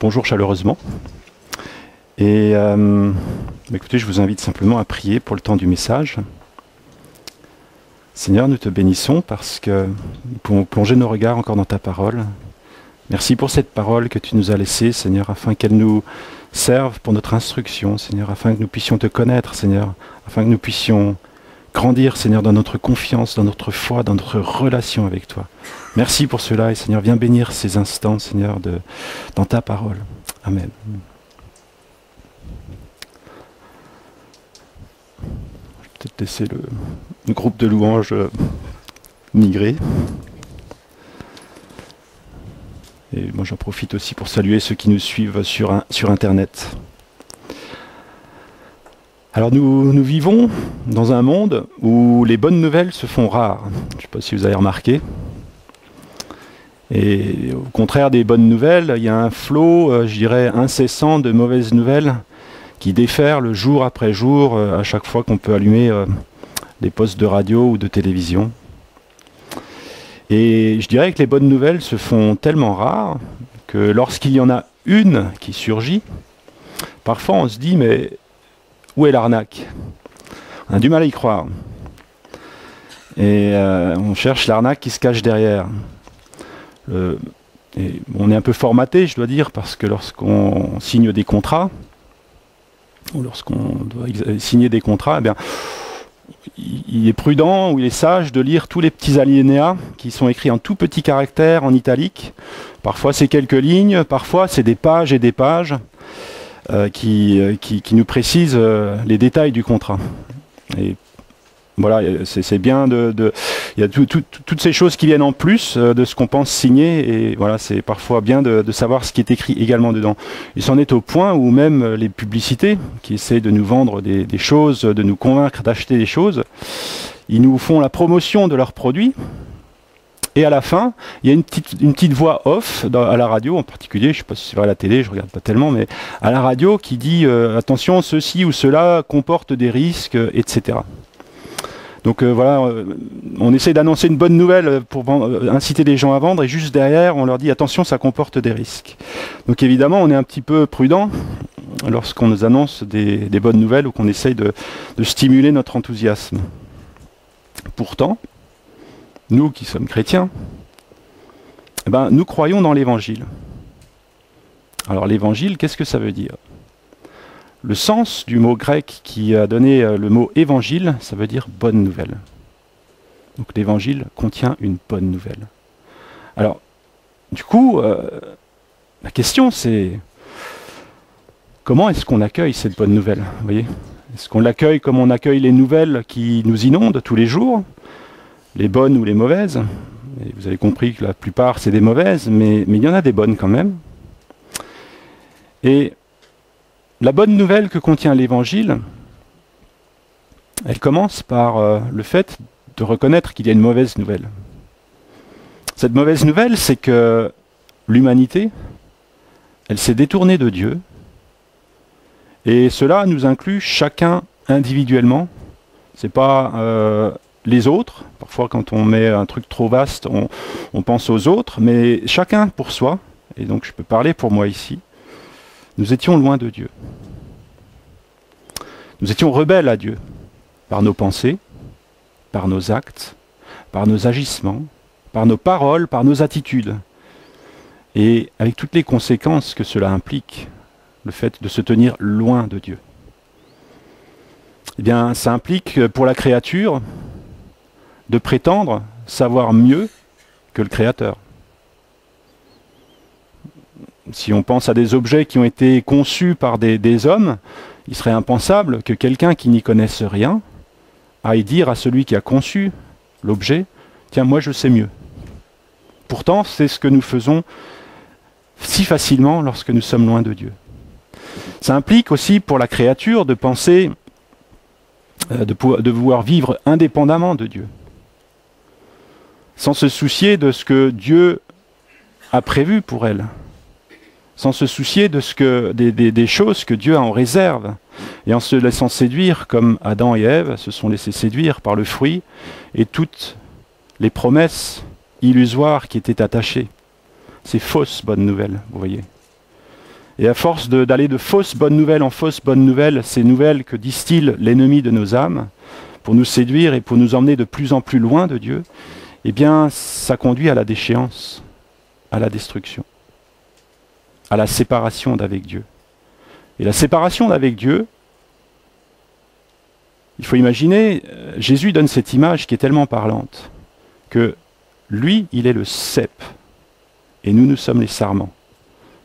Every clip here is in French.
bonjour chaleureusement. Et écoutez, je vous invite simplement à prier pour le temps du message. Seigneur, nous te bénissons parce que nous pouvons plonger nos regards encore dans ta parole. Merci pour cette parole que tu nous as laissée, Seigneur, afin qu'elle nous serve pour notre instruction, Seigneur, afin que nous puissions te connaître, Seigneur, afin que nous puissions grandir, Seigneur, dans notre confiance, dans notre foi, dans notre relation avec toi. Merci pour cela et Seigneur, viens bénir ces instants, Seigneur, dans ta parole. Amen. Je vais peut-être laisser le groupe de louanges migrer. Et moi j'en profite aussi pour saluer ceux qui nous suivent sur Internet. Alors nous vivons dans un monde où les bonnes nouvelles se font rares. Je ne sais pas si vous avez remarqué. Et au contraire des bonnes nouvelles, il y a un flot, je dirais, incessant de mauvaises nouvelles qui déferlent jour après jour à chaque fois qu'on peut allumer des postes de radio ou de télévision. Et je dirais que les bonnes nouvelles se font tellement rares que lorsqu'il y en a une qui surgit, parfois on se dit mais où est l'arnaque? On a du mal à y croire. Et on cherche l'arnaque qui se cache derrière. Et on est un peu formaté, je dois dire, parce que lorsqu'on signe des contrats, ou lorsqu'on doit signer des contrats, eh bien, il est prudent ou il est sage de lire tous les petits alinéas qui sont écrits en tout petits caractères, en italique. Parfois c'est quelques lignes, parfois c'est des pages et des pages qui nous précisent les détails du contrat. Et voilà, c'est bien il y a toutes ces choses qui viennent en plus de ce qu'on pense signer, et voilà, c'est parfois bien de savoir ce qui est écrit également dedans. Il s'en est au point où même les publicités qui essaient de nous vendre des choses, de nous convaincre d'acheter des choses, ils nous font la promotion de leurs produits, et à la fin, il y a une petite voix off à la radio en particulier, je ne sais pas si c'est vrai à la télé, je ne regarde pas tellement, mais à la radio qui dit attention, ceci ou cela comporte des risques, etc. Donc voilà, on essaie d'annoncer une bonne nouvelle pour inciter les gens à vendre, et juste derrière, on leur dit attention, ça comporte des risques. Donc évidemment, on est un petit peu prudent lorsqu'on nous annonce des bonnes nouvelles ou qu'on essaye de stimuler notre enthousiasme. Pourtant, nous qui sommes chrétiens, eh ben, nous croyons dans l'Évangile. Alors l'Évangile, qu'est-ce que ça veut dire ? Le sens du mot grec qui a donné le mot évangile, ça veut dire bonne nouvelle. Donc l'évangile contient une bonne nouvelle. Alors, du coup, la question c'est comment est-ce qu'on accueille cette bonne nouvelle, vous voyez ? Est-ce qu'on l'accueille comme on accueille les nouvelles qui nous inondent tous les jours, les bonnes ou les mauvaises ? Et vous avez compris que la plupart c'est des mauvaises, mais il y en a des bonnes quand même. Et la bonne nouvelle que contient l'Évangile, elle commence par le fait de reconnaître qu'il y a une mauvaise nouvelle. Cette mauvaise nouvelle, c'est que l'humanité, elle s'est détournée de Dieu, et cela nous inclut chacun individuellement. C'est pas les autres. Parfois, quand on met un truc trop vaste, on pense aux autres, mais chacun pour soi. Et donc, je peux parler pour moi ici. Nous étions loin de Dieu. Nous étions rebelles à Dieu, par nos pensées, par nos actes, par nos agissements, par nos paroles, par nos attitudes. Et avec toutes les conséquences que cela implique, le fait de se tenir loin de Dieu. Eh bien, ça implique pour la créature de prétendre savoir mieux que le Créateur. Si on pense à des objets qui ont été conçus par des hommes, il serait impensable que quelqu'un qui n'y connaisse rien aille dire à celui qui a conçu l'objet « Tiens, moi je sais mieux ». Pourtant, c'est ce que nous faisons si facilement lorsque nous sommes loin de Dieu. Ça implique aussi pour la créature de penser, de vouloir vivre indépendamment de Dieu, sans se soucier de ce que Dieu a prévu pour elle, sans se soucier des choses que Dieu a en réserve, et en se laissant séduire, comme Adam et Ève se sont laissés séduire par le fruit et toutes les promesses illusoires qui étaient attachées. Ces fausses bonnes nouvelles, vous voyez. Et à force d'aller de fausses bonnes nouvelles en fausses bonnes nouvelles, ces nouvelles que distille l'ennemi de nos âmes, pour nous séduire et pour nous emmener de plus en plus loin de Dieu, eh bien, ça conduit à la déchéance, à la destruction, à la séparation d'avec Dieu. Et la séparation d'avec Dieu, il faut imaginer, Jésus donne cette image qui est tellement parlante, que lui, il est le cep, et nous, nous sommes les sarments.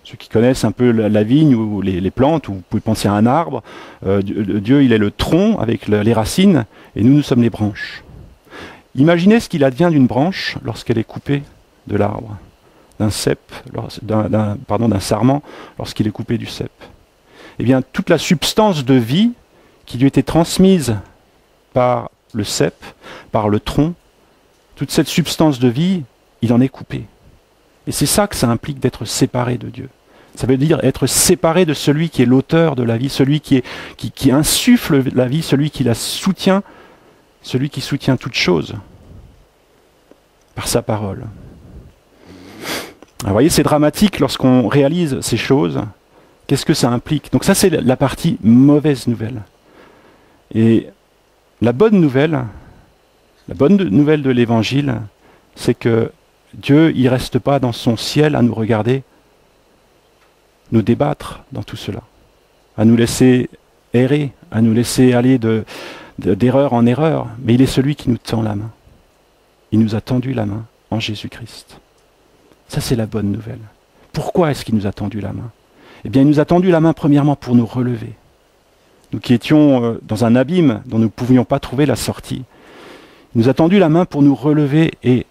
Ceux qui connaissent un peu la vigne ou les plantes, ou vous pouvez penser à un arbre, Dieu, il est le tronc avec les racines, et nous, nous sommes les branches. Imaginez ce qu'il advient d'une branche lorsqu'elle est coupée de l'arbre, d'un cep, d'un sarment, lorsqu'il est coupé du cep. Eh bien, toute la substance de vie qui lui était transmise par le cep, par le tronc, toute cette substance de vie, il en est coupé. Et c'est ça que ça implique d'être séparé de Dieu. Ça veut dire être séparé de celui qui est l'auteur de la vie, celui qui insuffle la vie, celui qui la soutient, celui qui soutient toute chose par sa parole. Alors, vous voyez, c'est dramatique lorsqu'on réalise ces choses. Qu'est-ce que ça implique? Donc ça, c'est la partie mauvaise nouvelle. Et la bonne nouvelle de l'Évangile, c'est que Dieu, il ne reste pas dans son ciel à nous regarder, nous débattre dans tout cela, à nous laisser errer, à nous laisser aller d'erreur en erreur, mais il est celui qui nous tend la main. Il nous a tendu la main en Jésus-Christ. Ça, c'est la bonne nouvelle. Pourquoi est-ce qu'il nous a tendu la main? Eh bien, il nous a tendu la main premièrement pour nous relever. Nous qui étions dans un abîme dont nous ne pouvions pas trouver la sortie, il nous a tendu la main pour nous relever, et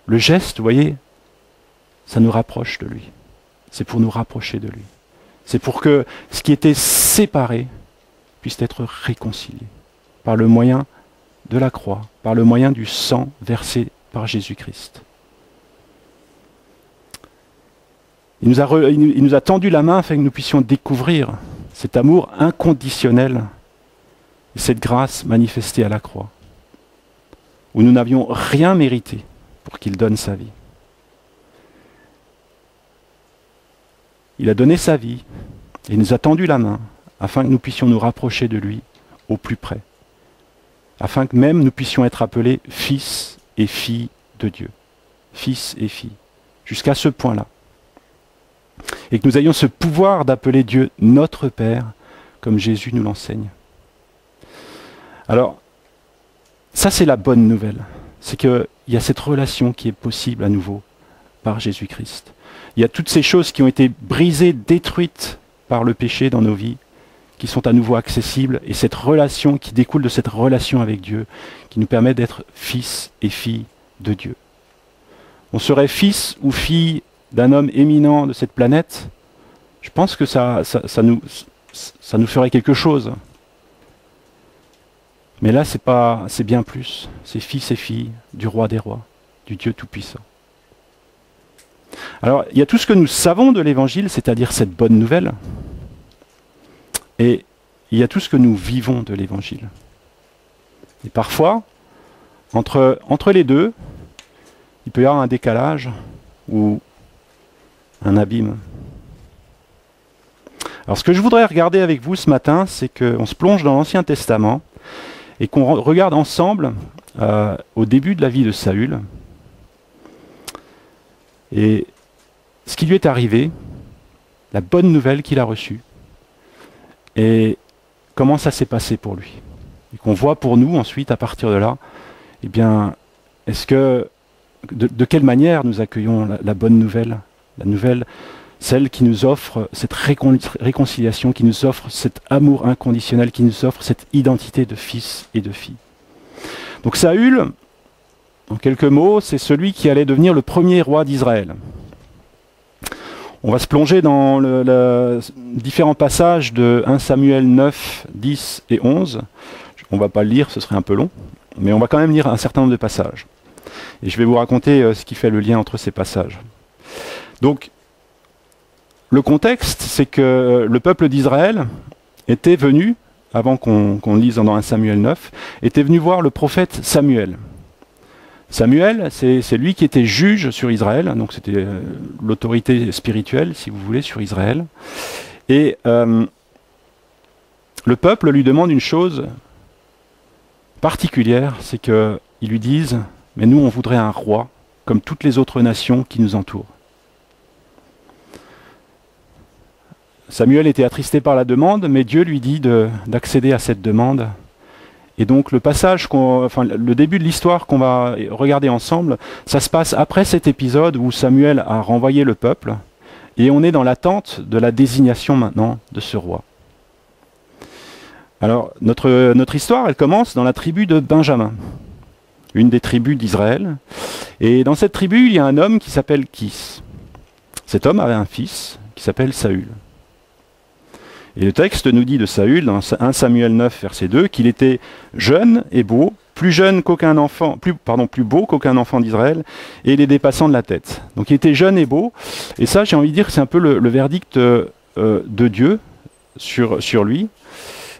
le geste, vous voyez, ça nous rapproche de lui. C'est pour nous rapprocher de lui. C'est pour que ce qui était séparé puisse être réconcilié par le moyen de la croix, par le moyen du sang versé par Jésus-Christ. Il nous a tendu la main afin que nous puissions découvrir cet amour inconditionnel et cette grâce manifestée à la croix, où nous n'avions rien mérité pour qu'il donne sa vie. Il a donné sa vie et il nous a tendu la main afin que nous puissions nous rapprocher de lui au plus près, afin que même nous puissions être appelés fils et filles de Dieu, fils et filles, jusqu'à ce point-là. Et que nous ayons ce pouvoir d'appeler Dieu notre Père, comme Jésus nous l'enseigne. Alors, ça c'est la bonne nouvelle, c'est qu'il y a cette relation qui est possible à nouveau par Jésus-Christ. Il y a toutes ces choses qui ont été brisées, détruites par le péché dans nos vies, qui sont à nouveau accessibles, et cette relation qui découle de cette relation avec Dieu, qui nous permet d'être fils et filles de Dieu. On serait fils ou fille d'un homme éminent de cette planète, je pense que ça nous ferait quelque chose. Mais là, c'est bien plus. C'est fils et filles du roi des rois, du Dieu Tout-Puissant. Alors, il y a tout ce que nous savons de l'Évangile, c'est-à-dire cette bonne nouvelle, et il y a tout ce que nous vivons de l'Évangile. Et parfois, entre les deux, il peut y avoir un décalage ou un abîme. Alors ce que je voudrais regarder avec vous ce matin, c'est qu'on se plonge dans l'Ancien Testament et qu'on regarde ensemble au début de la vie de Saül et ce qui lui est arrivé, la bonne nouvelle qu'il a reçue et comment ça s'est passé pour lui. Et qu'on voit pour nous ensuite, à partir de là, eh bien, est-ce que de quelle manière nous accueillons la bonne nouvelle, la nouvelle, celle qui nous offre cette réconciliation, qui nous offre cet amour inconditionnel, qui nous offre cette identité de fils et de fille. Donc Saül, en quelques mots, c'est celui qui allait devenir le premier roi d'Israël. On va se plonger dans différents passages de 1 Samuel 9, 10 et 11. On ne va pas le lire, ce serait un peu long, mais on va quand même lire un certain nombre de passages. Et je vais vous raconter ce qui fait le lien entre ces passages. Donc, le contexte, c'est que le peuple d'Israël était venu, avant qu'on lise dans 1 Samuel 9, était venu voir le prophète Samuel. Samuel, c'est lui qui était juge sur Israël, donc c'était l'autorité spirituelle, si vous voulez, sur Israël. Et le peuple lui demande une chose particulière, c'est qu'ils lui disent « Mais nous, on voudrait un roi, comme toutes les autres nations qui nous entourent. » Samuel était attristé par la demande, mais Dieu lui dit d'accéder à cette demande. Et donc le début de l'histoire qu'on va regarder ensemble, ça se passe après cet épisode où Samuel a renvoyé le peuple, et on est dans l'attente de la désignation maintenant de ce roi. Alors, notre histoire, elle commence dans la tribu de Benjamin, une des tribus d'Israël. Et dans cette tribu, il y a un homme qui s'appelle Kis. Cet homme avait un fils qui s'appelle Saül. Et le texte nous dit de Saül, dans 1 Samuel 9, verset 2, qu'il était jeune et beau, plus beau qu'aucun enfant d'Israël, et il est dépassant de la tête. Donc il était jeune et beau, et ça, j'ai envie de dire que c'est un peu le verdict de Dieu sur lui.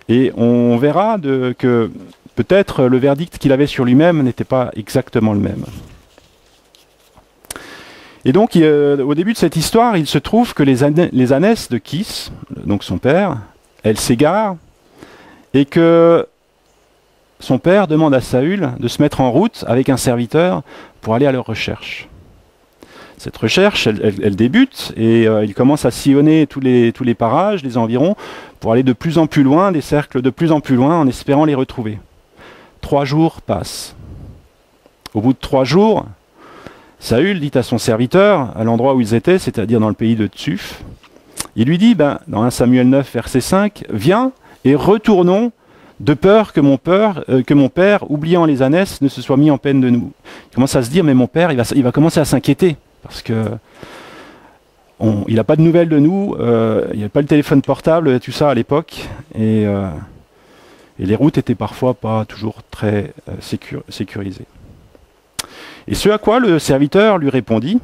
Et on verra que peut-être le verdict qu'il avait sur lui-même n'était pas exactement le même. Et donc, au début de cette histoire, il se trouve que les ânesses de Kis, donc son père, elles s'égarent, et que son père demande à Saül de se mettre en route avec un serviteur pour aller à leur recherche. Cette recherche, elle débute, et il commence à sillonner tous les parages, les environs, pour aller de plus en plus loin, des cercles de plus en plus loin, en espérant les retrouver. 3 jours passent. Au bout de 3 jours, Saül dit à son serviteur, à l'endroit où ils étaient, c'est-à-dire dans le pays de Tsuf, il lui dit, dans 1 Samuel 9, verset 5, « Viens et retournons, de peur que mon père, oubliant les ânesses, ne se soit mis en peine de nous. » Il commence à se dire, mais mon père, il va commencer à s'inquiéter, parce que il n'a pas de nouvelles de nous, il n'y a pas le téléphone portable, tout ça à l'époque, et les routes étaient parfois pas toujours très sécurisées. Et ce à quoi le serviteur lui répondit,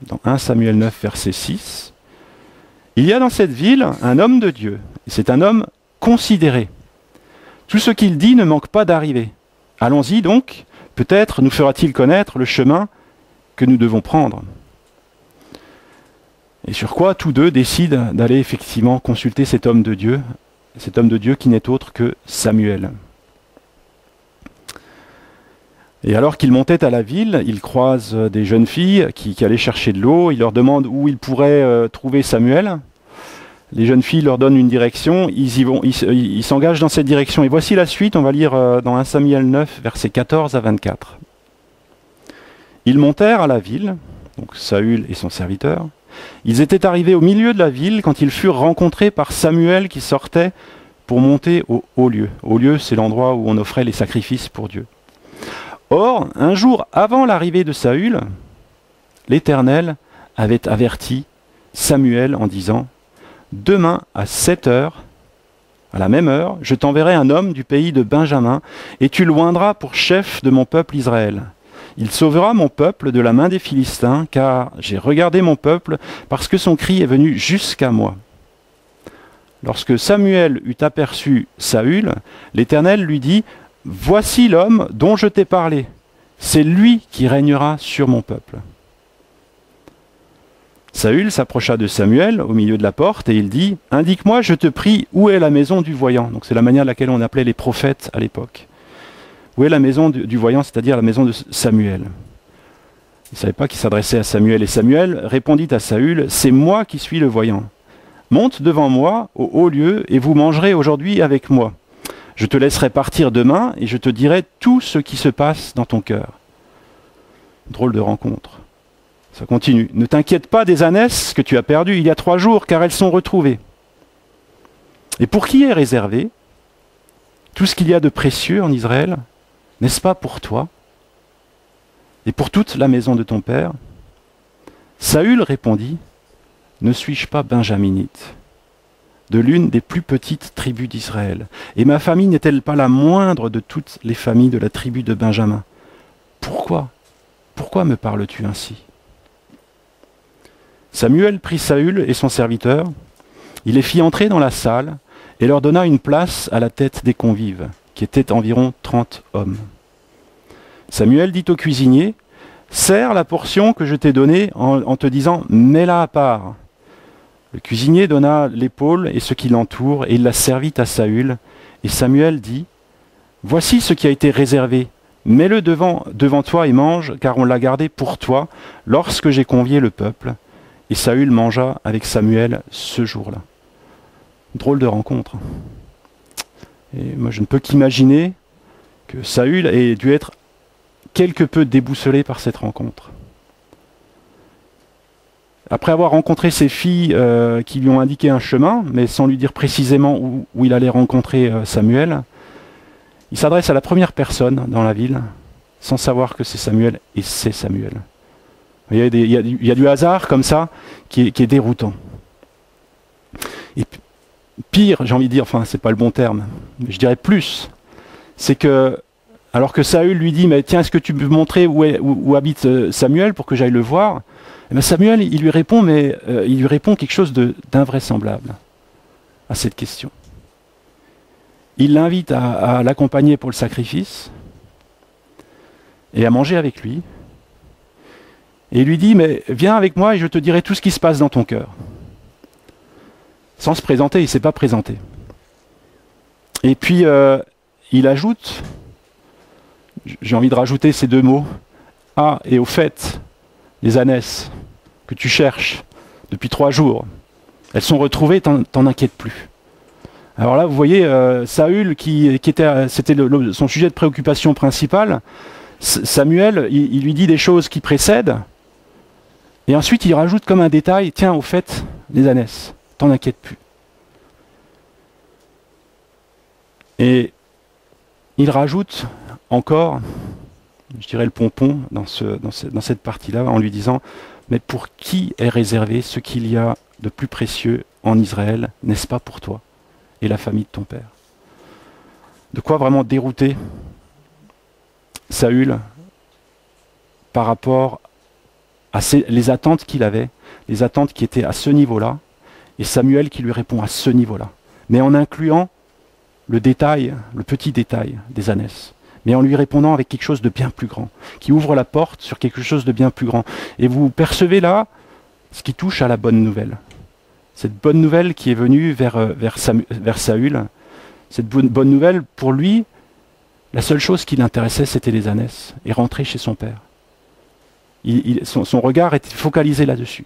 dans 1 Samuel 9, verset 6, « Il y a dans cette ville un homme de Dieu, et c'est un homme considéré. Tout ce qu'il dit ne manque pas d'arriver. Allons-y donc, peut-être nous fera-t-il connaître le chemin que nous devons prendre. » Et sur quoi tous deux décident d'aller effectivement consulter cet homme de Dieu qui n'est autre que Samuel. Et alors qu'ils montaient à la ville, ils croisent des jeunes filles qui allaient chercher de l'eau. Ils leur demandent où ils pourraient trouver Samuel. Les jeunes filles leur donnent une direction. Ils y vont, ils s'engagent dans cette direction. Et voici la suite. On va lire dans 1 Samuel 9, versets 14 à 24. Ils montèrent à la ville, donc Saül et son serviteur. Ils étaient arrivés au milieu de la ville quand ils furent rencontrés par Samuel qui sortait pour monter au haut lieu. Haut lieu, c'est l'endroit où on offrait les sacrifices pour Dieu. Or, un jour avant l'arrivée de Saül, l'Éternel avait averti Samuel en disant « Demain à 7 heures, à la même heure, je t'enverrai un homme du pays de Benjamin, et tu le oindras pour chef de mon peuple Israël. Il sauvera mon peuple de la main des Philistins, car j'ai regardé mon peuple, parce que son cri est venu jusqu'à moi. » Lorsque Samuel eut aperçu Saül, l'Éternel lui dit « Voici l'homme dont je t'ai parlé. C'est lui qui régnera sur mon peuple. » Saül s'approcha de Samuel au milieu de la porte et il dit « Indique-moi, je te prie, où est la maison du voyant ?» Donc c'est la manière à laquelle on appelait les prophètes à l'époque. Où est la maison du voyant, c'est-à-dire la maison de Samuel? Il ne savait pas qu'il s'adressait à Samuel. Et Samuel répondit à Saül « C'est moi qui suis le voyant. Monte devant moi au haut lieu et vous mangerez aujourd'hui avec moi. Je te laisserai partir demain et je te dirai tout ce qui se passe dans ton cœur. » Drôle de rencontre. Ça continue. « Ne t'inquiète pas des ânesses que tu as perdues il y a 3 jours, car elles sont retrouvées. Et pour qui est réservé tout ce qu'il y a de précieux en Israël, n'est-ce pas pour toi et pour toute la maison de ton père ?» Saül répondit, « Ne suis-je pas benjaminite, de l'une des plus petites tribus d'Israël, et ma famille n'est-elle pas la moindre de toutes les familles de la tribu de Benjamin? Pourquoi me parles-tu ainsi ?» Samuel prit Saül et son serviteur, il les fit entrer dans la salle et leur donna une place à la tête des convives, qui étaient environ 30 hommes. Samuel dit au cuisinier, Sers la portion que je t'ai donnée en te disant, mets-la à part. Le cuisinier donna l'épaule et ce qui l'entoure, et il la servit à Saül. Et Samuel dit, voici ce qui a été réservé. Mets-le devant toi et mange, car on l'a gardé pour toi lorsque j'ai convié le peuple. Et Saül mangea avec Samuel ce jour-là. Drôle de rencontre. Et moi, je ne peux qu'imaginer que Saül ait dû être quelque peu déboussolé par cette rencontre. Après avoir rencontré ses filles qui lui ont indiqué un chemin, mais sans lui dire précisément où il allait rencontrer Samuel, il s'adresse à la première personne dans la ville, sans savoir que c'est Samuel, et c'est Samuel. Il y a du hasard comme ça qui est déroutant. Et pire, j'ai envie de dire, enfin c'est pas le bon terme, mais je dirais plus, c'est que, alors que Saül lui dit, mais tiens, est-ce que tu peux me montrer où habite Samuel pour que j'aille le voir? Et bien Samuel, il lui répond quelque chose d'invraisemblable à cette question. Il l'invite à l'accompagner pour le sacrifice et à manger avec lui. Et il lui dit, mais viens avec moi et je te dirai tout ce qui se passe dans ton cœur. Sans se présenter, il ne s'est pas présenté. Et puis, il ajoute, j'ai envie de rajouter ces deux mots, ah, et au fait, les ânesses que tu cherches depuis 3 jours, elles sont retrouvées, t'en inquiète plus. Alors là, vous voyez, Saül, c'était son sujet de préoccupation principal, Samuel, il lui dit des choses qui précèdent, et ensuite il rajoute comme un détail, tiens, au fait, les ânesses, t'en inquiète plus. Et il rajoute encore, je dirais le pompon dans cette partie-là, en lui disant, mais pour qui est réservé ce qu'il y a de plus précieux en Israël, n'est-ce pas pour toi et la famille de ton père? De quoi vraiment dérouter Saül par rapport à les attentes qu'il avait, les attentes qui étaient à ce niveau-là, et Samuel qui lui répond à ce niveau-là, mais en incluant le détail, le petit détail des ânesses, mais en lui répondant avec quelque chose de bien plus grand, qui ouvre la porte sur quelque chose de bien plus grand. Et vous percevez là ce qui touche à la bonne nouvelle. Cette bonne nouvelle qui est venue vers Saül, cette bonne nouvelle, pour lui, la seule chose qui l'intéressait, c'était les ânesses, et rentrer chez son père. Son regard était focalisé là-dessus.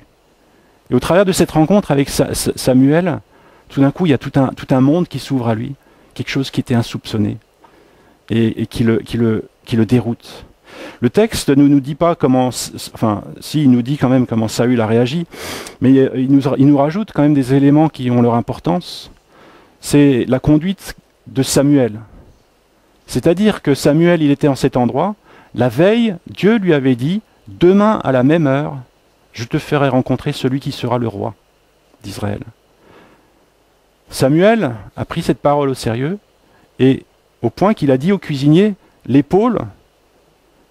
Et au travers de cette rencontre avec Samuel, tout d'un coup, il y a tout un monde qui s'ouvre à lui, quelque chose qui était insoupçonné, et qui le déroute. Le texte ne nous dit pas comment, enfin, si, il nous dit quand même comment Saül a réagi, mais il nous rajoute quand même des éléments qui ont leur importance. C'est la conduite de Samuel. C'est-à-dire que Samuel, il était en cet endroit, la veille, Dieu lui avait dit, demain à la même heure, je te ferai rencontrer celui qui sera le roi d'Israël. Samuel a pris cette parole au sérieux, et au point qu'il a dit au cuisinier, l'épaule,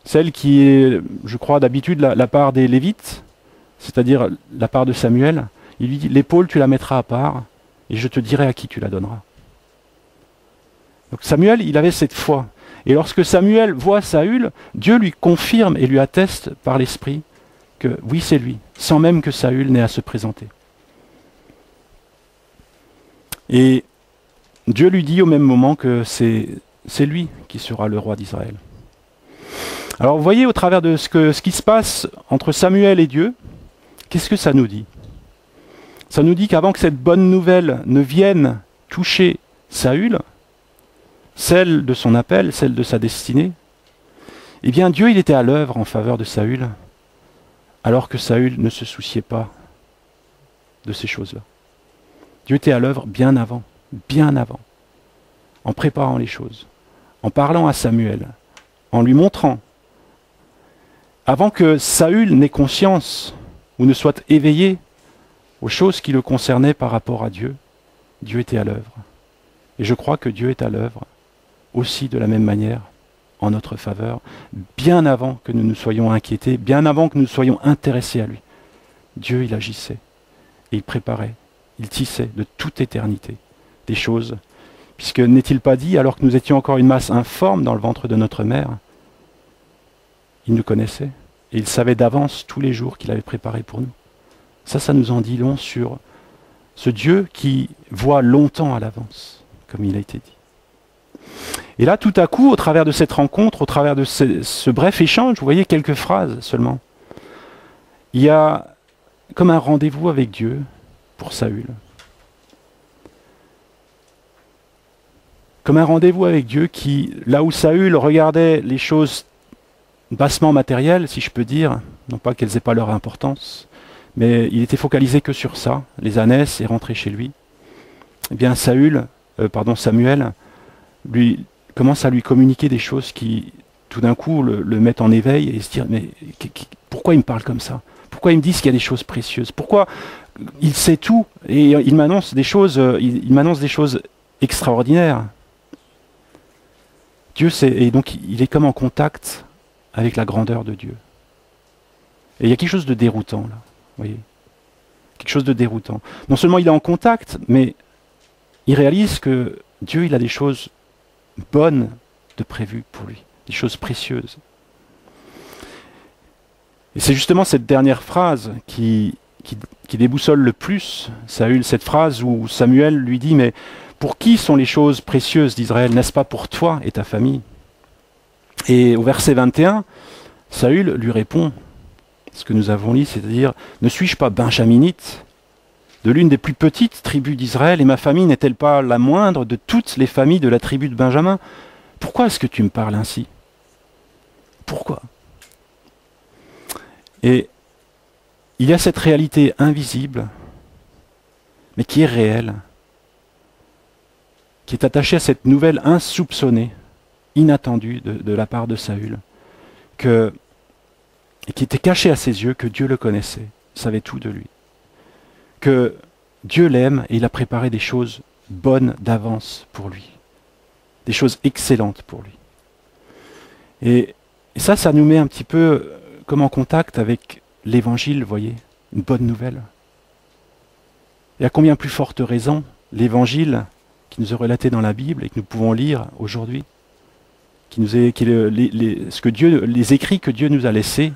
celle qui est, je crois, d'habitude la part des Lévites, c'est-à-dire la part de Samuel, il lui dit, l'épaule, tu la mettras à part, et je te dirai à qui tu la donneras. Donc Samuel, il avait cette foi. Et lorsque Samuel voit Saül, Dieu lui confirme et lui atteste par l'Esprit que oui, c'est lui, sans même que Saül n'ait à se présenter. Et Dieu lui dit au même moment que c'est lui qui sera le roi d'Israël. Alors vous voyez, au travers de ce qui se passe entre Samuel et Dieu, qu'est-ce que ça nous dit? Ça nous dit qu'avant que cette bonne nouvelle ne vienne toucher Saül, celle de son appel, celle de sa destinée, eh bien Dieu, il était à l'œuvre en faveur de Saül, alors que Saül ne se souciait pas de ces choses-là. Dieu était à l'œuvre bien avant, en préparant les choses, en parlant à Samuel, en lui montrant, avant que Saül n'ait conscience ou ne soit éveillé aux choses qui le concernaient par rapport à Dieu, Dieu était à l'œuvre. Et je crois que Dieu est à l'œuvre aussi de la même manière en notre faveur, bien avant que nous nous soyons inquiétés, bien avant que nous soyons intéressés à lui. Dieu, il agissait et il préparait, il tissait de toute éternité des choses, puisque n'est-il pas dit, alors que nous étions encore une masse informe dans le ventre de notre mère, il nous connaissait Et il savait d'avance tous les jours qu'il avait préparés pour nous. Ça nous en dit long sur ce Dieu qui voit longtemps à l'avance, comme il a été dit. Et là, tout à coup, au travers de cette rencontre, au travers de ce bref échange, vous voyez quelques phrases seulement. Il y a comme un rendez-vous avec Dieu pour Saül. Comme un rendez-vous avec Dieu qui, là où Saül regardait les choses bassement matérielles, si je peux dire, non pas qu'elles n'aient pas leur importance, mais il était focalisé que sur ça, les ânesses, et rentré chez lui. Eh bien Samuel lui commence à lui communiquer des choses qui, tout d'un coup, le mettent en éveil et se dire, mais pourquoi il me parle comme ça? Pourquoi il me dit qu'il y a des choses précieuses? Pourquoi il sait tout et il m'annonce des choses, il m'annonce des choses extraordinaires? Dieu sait, et donc il est comme en contact avec la grandeur de Dieu. Et il y a quelque chose de déroutant là, vous voyez, quelque chose de déroutant. Non seulement il est en contact, mais il réalise que Dieu, il a des choses bonnes de prévues pour lui, des choses précieuses. Et c'est justement cette dernière phrase qui déboussole le plus Saül, cette phrase où Samuel lui dit, mais pour qui sont les choses précieuses d'Israël? N'est-ce pas pour toi et ta famille? Et au verset 21, Saül lui répond ce que nous avons lu, c'est-à-dire, ne suis-je pas benjaminite, de l'une des plus petites tribus d'Israël, et ma famille n'est-elle pas la moindre de toutes les familles de la tribu de Benjamin? Pourquoi est-ce que tu me parles ainsi? Pourquoi? Et il y a cette réalité invisible, mais qui est réelle, qui est attachée à cette nouvelle insoupçonnée, inattendue de la part de Saül, et qui était cachée à ses yeux, que Dieu le connaissait, savait tout de lui. Que Dieu l'aime et il a préparé des choses bonnes d'avance pour lui, des choses excellentes pour lui. Et ça nous met un petit peu comme en contact avec l'évangile, vous voyez, une bonne nouvelle. Et à combien plus forte raison, l'évangile qui nous est relaté dans la Bible et que nous pouvons lire aujourd'hui, ce que Dieu, les écrits que Dieu nous a laissés,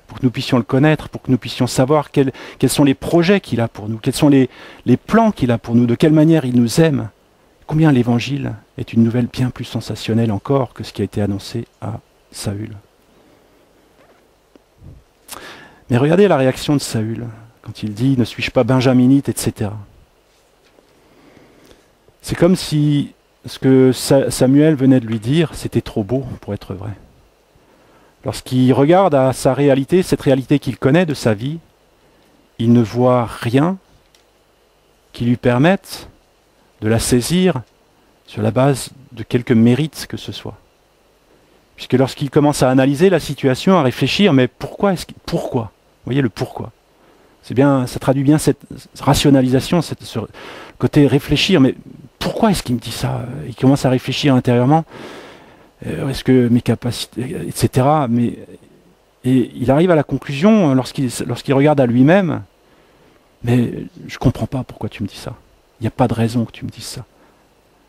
pour que nous puissions le connaître, pour que nous puissions savoir quels sont les projets qu'il a pour nous, quels sont les plans qu'il a pour nous, de quelle manière il nous aime. Combien l'évangile est une nouvelle bien plus sensationnelle encore que ce qui a été annoncé à Saül. Mais regardez la réaction de Saül, quand il dit « Ne suis-je pas benjaminite ?» etc. C'est comme si ce que Samuel venait de lui dire, c'était trop beau pour être vrai. Lorsqu'il regarde à sa réalité, cette réalité qu'il connaît de sa vie, il ne voit rien qui lui permette de la saisir sur la base de quelque mérite que ce soit. Puisque lorsqu'il commence à analyser la situation, à réfléchir, mais pourquoi? Vous voyez le pourquoi. C'est bien, ça traduit bien cette rationalisation, ce côté réfléchir, mais pourquoi est-ce qu'il me dit ça? Il commence à réfléchir intérieurement. Est-ce que mes capacités, etc. Et il arrive à la conclusion, lorsqu'il regarde à lui-même, mais je ne comprends pas pourquoi tu me dis ça. Il n'y a pas de raison que tu me dises ça.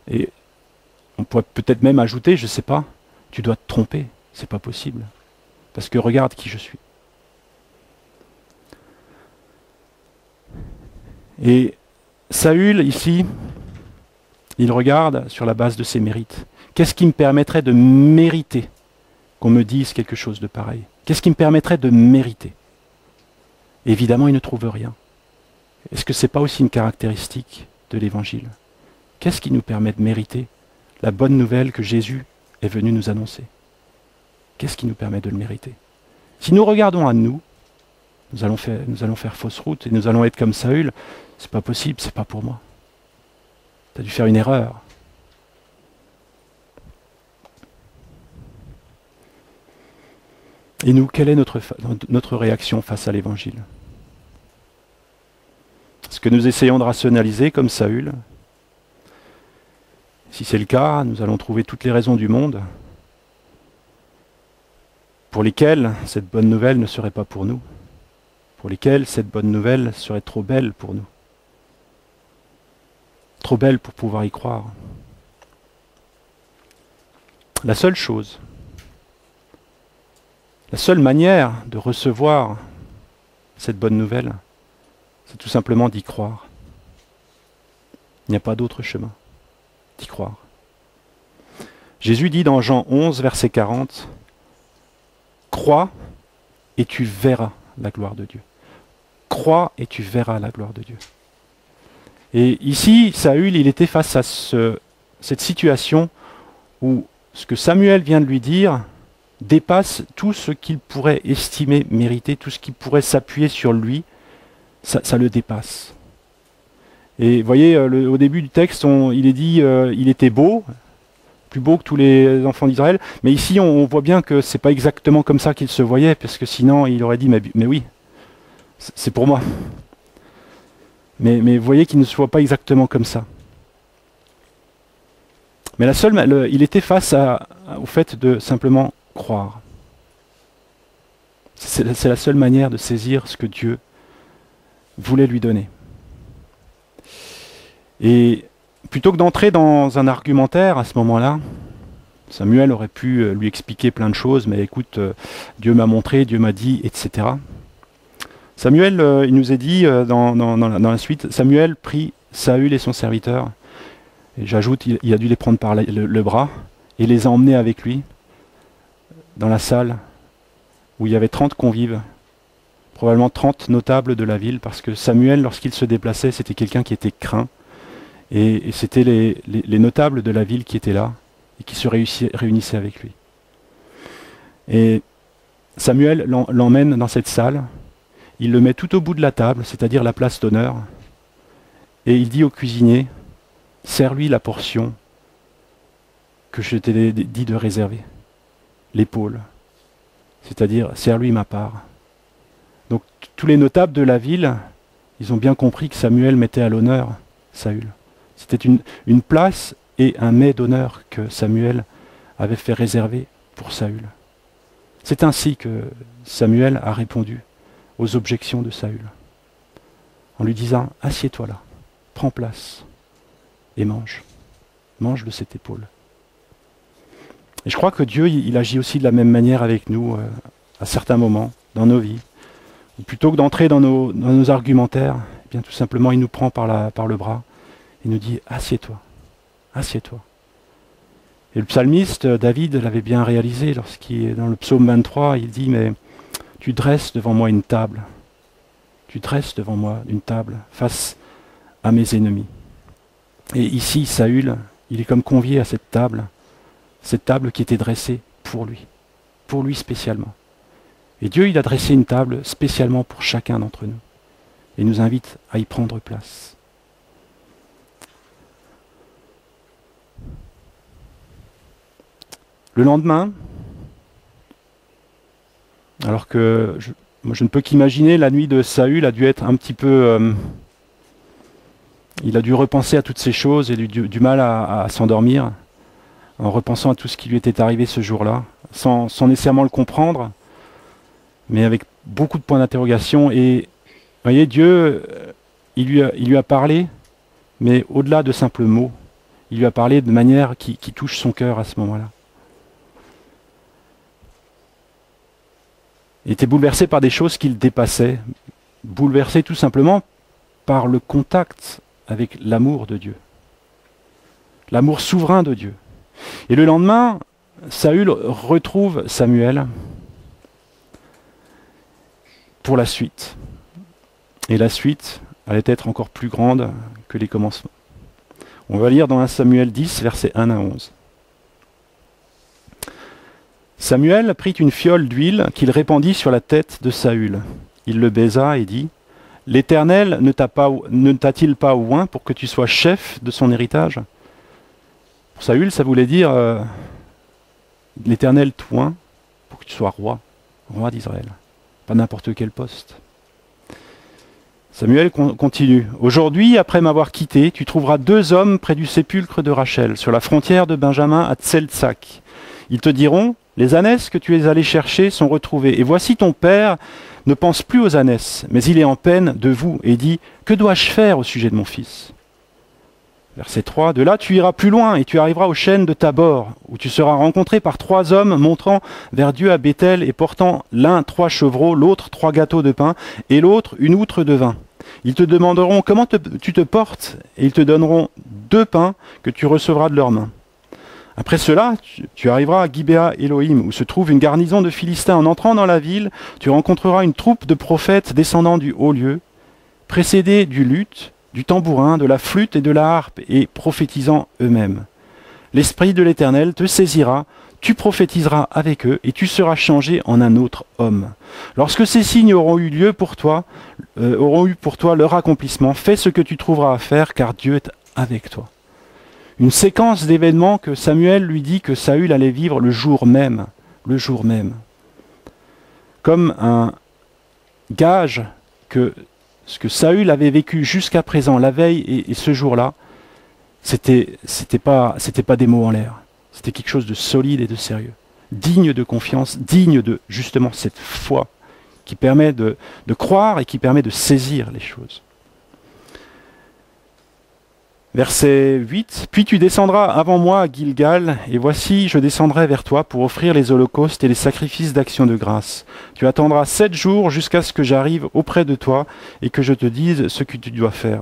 Et on pourrait peut-être même ajouter, je ne sais pas, tu dois te tromper, c'est pas possible. Parce que regarde qui je suis. Et Saül, ici, il regarde sur la base de ses mérites. Qu'est-ce qui me permettrait de mériter qu'on me dise quelque chose de pareil? Qu'est-ce qui me permettrait de mériter? Évidemment, il ne trouve rien. Est-ce que ce n'est pas aussi une caractéristique de l'Évangile? Qu'est-ce qui nous permet de mériter la bonne nouvelle que Jésus est venu nous annoncer? Qu'est-ce qui nous permet de le mériter? Si nous regardons à nous, nous allons faire fausse route et nous allons être comme Saül. C'est pas possible, c'est pas pour moi. Tu as dû faire une erreur. Et nous, quelle est notre réaction face à l'Évangile? Est-ce que nous essayons de rationaliser comme Saül? Si c'est le cas, nous allons trouver toutes les raisons du monde pour lesquelles cette bonne nouvelle ne serait pas pour nous, pour lesquelles cette bonne nouvelle serait trop belle pour nous, trop belle pour pouvoir y croire. La seule chose La seule manière de recevoir cette bonne nouvelle, c'est tout simplement d'y croire. Il n'y a pas d'autre chemin, d'y croire. Jésus dit dans Jean 11, verset 40, « Crois et tu verras la gloire de Dieu. » Crois et tu verras la gloire de Dieu. Et ici, Saül, il était face à cette situation où ce que Samuel vient de lui dire dépasse tout ce qu'il pourrait estimer mériter, tout ce qui pourrait s'appuyer sur lui, ça le dépasse. Et vous voyez, au début du texte, il est dit il était beau, plus beau que tous les enfants d'Israël, mais ici on voit bien que c'est pas exactement comme ça qu'il se voyait, parce que sinon il aurait dit mais oui, c'est pour moi. Mais vous voyez qu'il ne se voit pas exactement comme ça. Mais il était face au fait de simplement croire. C'est la seule manière de saisir ce que Dieu voulait lui donner. Et plutôt que d'entrer dans un argumentaire à ce moment-là, Samuel aurait pu lui expliquer plein de choses, mais écoute, Dieu m'a montré, Dieu m'a dit, etc. Samuel, il nous est dit dans la suite, Samuel prit Saül et son serviteur, et j'ajoute, il a dû les prendre par le bras, et les a emmenés avec lui dans la salle où il y avait 30 convives, probablement 30 notables de la ville, parce que Samuel, lorsqu'il se déplaçait, c'était quelqu'un qui était craint, et c'était les notables de la ville qui étaient là, et qui se réunissaient avec lui. Et Samuel l'emmène dans cette salle, il le met tout au bout de la table, c'est-à-dire la place d'honneur, et il dit au cuisinier, sers-lui la portion que je t'ai dit de réserver, l'épaule, c'est-à-dire sers-lui ma part. Donc tous les notables de la ville, ils ont bien compris que Samuel mettait à l'honneur Saül. C'était une place et un mets d'honneur que Samuel avait fait réserver pour Saül. C'est ainsi que Samuel a répondu aux objections de Saül, en lui disant « Assieds-toi là, prends place et mange. Mange de cette épaule. » Et je crois que Dieu, il agit aussi de la même manière avec nous à certains moments dans nos vies. Ou plutôt que d'entrer dans nos argumentaires, eh bien tout simplement, il nous prend par le bras et nous dit « Assieds-toi, assieds-toi. » Et le psalmiste, David, l'avait bien réalisé lorsqu'il est dans le psaume 23, il dit « Mais tu dresses devant moi une table. Tu dresses devant moi une table face à mes ennemis. » Et ici, Saül, il est comme convié à cette table qui était dressée pour lui spécialement. Et Dieu, il a dressé une table spécialement pour chacun d'entre nous. Et nous invite à y prendre place. Le lendemain, alors que je ne peux qu'imaginer, la nuit de Saül a dû être un petit peu... il a dû repenser à toutes ces choses et du mal à s'endormir, en repensant à tout ce qui lui était arrivé ce jour-là, sans nécessairement le comprendre, mais avec beaucoup de points d'interrogation. Et vous voyez, Dieu, il lui a parlé, mais au-delà de simples mots, il lui a parlé de manière qui touche son cœur à ce moment-là. Il était bouleversé par des choses qui le dépassaient, bouleversé tout simplement par le contact avec l'amour de Dieu, l'amour souverain de Dieu. Et le lendemain, Saül retrouve Samuel pour la suite. Et la suite allait être encore plus grande que les commencements. On va lire dans 1 Samuel 10, versets 1 à 11. Samuel prit une fiole d'huile qu'il répandit sur la tête de Saül. Il le baisa et dit « L'Éternel ne t'a-t-il pas oint pour que tu sois chef de son héritage ?» Pour Saül, ça voulait dire l'Éternel t'oint pour que tu sois roi d'Israël. Pas n'importe quel poste. Samuel continue. « Aujourd'hui, après m'avoir quitté, tu trouveras 2 hommes près du sépulcre de Rachel, sur la frontière de Benjamin à Tseltsak. Ils te diront, les ânesses que tu es allé chercher sont retrouvées. Et voici ton père ne pense plus aux ânesses, mais il est en peine de vous et dit, que dois-je faire au sujet de mon fils ?» Verset 3, « De là tu iras plus loin et tu arriveras aux chênes de Tabor, où tu seras rencontré par 3 hommes montrant vers Dieu à Béthel et portant l'un 3 chevreaux, l'autre 3 gâteaux de pain et l'autre une outre de vin. Ils te demanderont comment tu te portes et ils te donneront 2 pains que tu recevras de leurs mains. Après cela, tu arriveras à Gibea Elohim, où se trouve une garnison de Philistins. En entrant dans la ville, tu rencontreras une troupe de prophètes descendant du haut lieu, précédés du luth, du tambourin, de la flûte et de la harpe, et prophétisant eux-mêmes. L'Esprit de l'Éternel te saisira, tu prophétiseras avec eux, et tu seras changé en un autre homme. Lorsque ces signes auront eu pour toi leur accomplissement, fais ce que tu trouveras à faire, car Dieu est avec toi. » Une séquence d'événements que Samuel lui dit que Saül allait vivre le jour même. Le jour même. Comme un gage que ce que Saül avait vécu jusqu'à présent, la veille et ce jour-là, c'était pas des mots en l'air. C'était quelque chose de solide et de sérieux. Digne de confiance, digne de justement cette foi qui permet de croire et qui permet de saisir les choses. Verset 8, « Puis tu descendras avant moi à Gilgal, et voici, je descendrai vers toi pour offrir les holocaustes et les sacrifices d'action de grâce. Tu attendras 7 jours jusqu'à ce que j'arrive auprès de toi et que je te dise ce que tu dois faire. »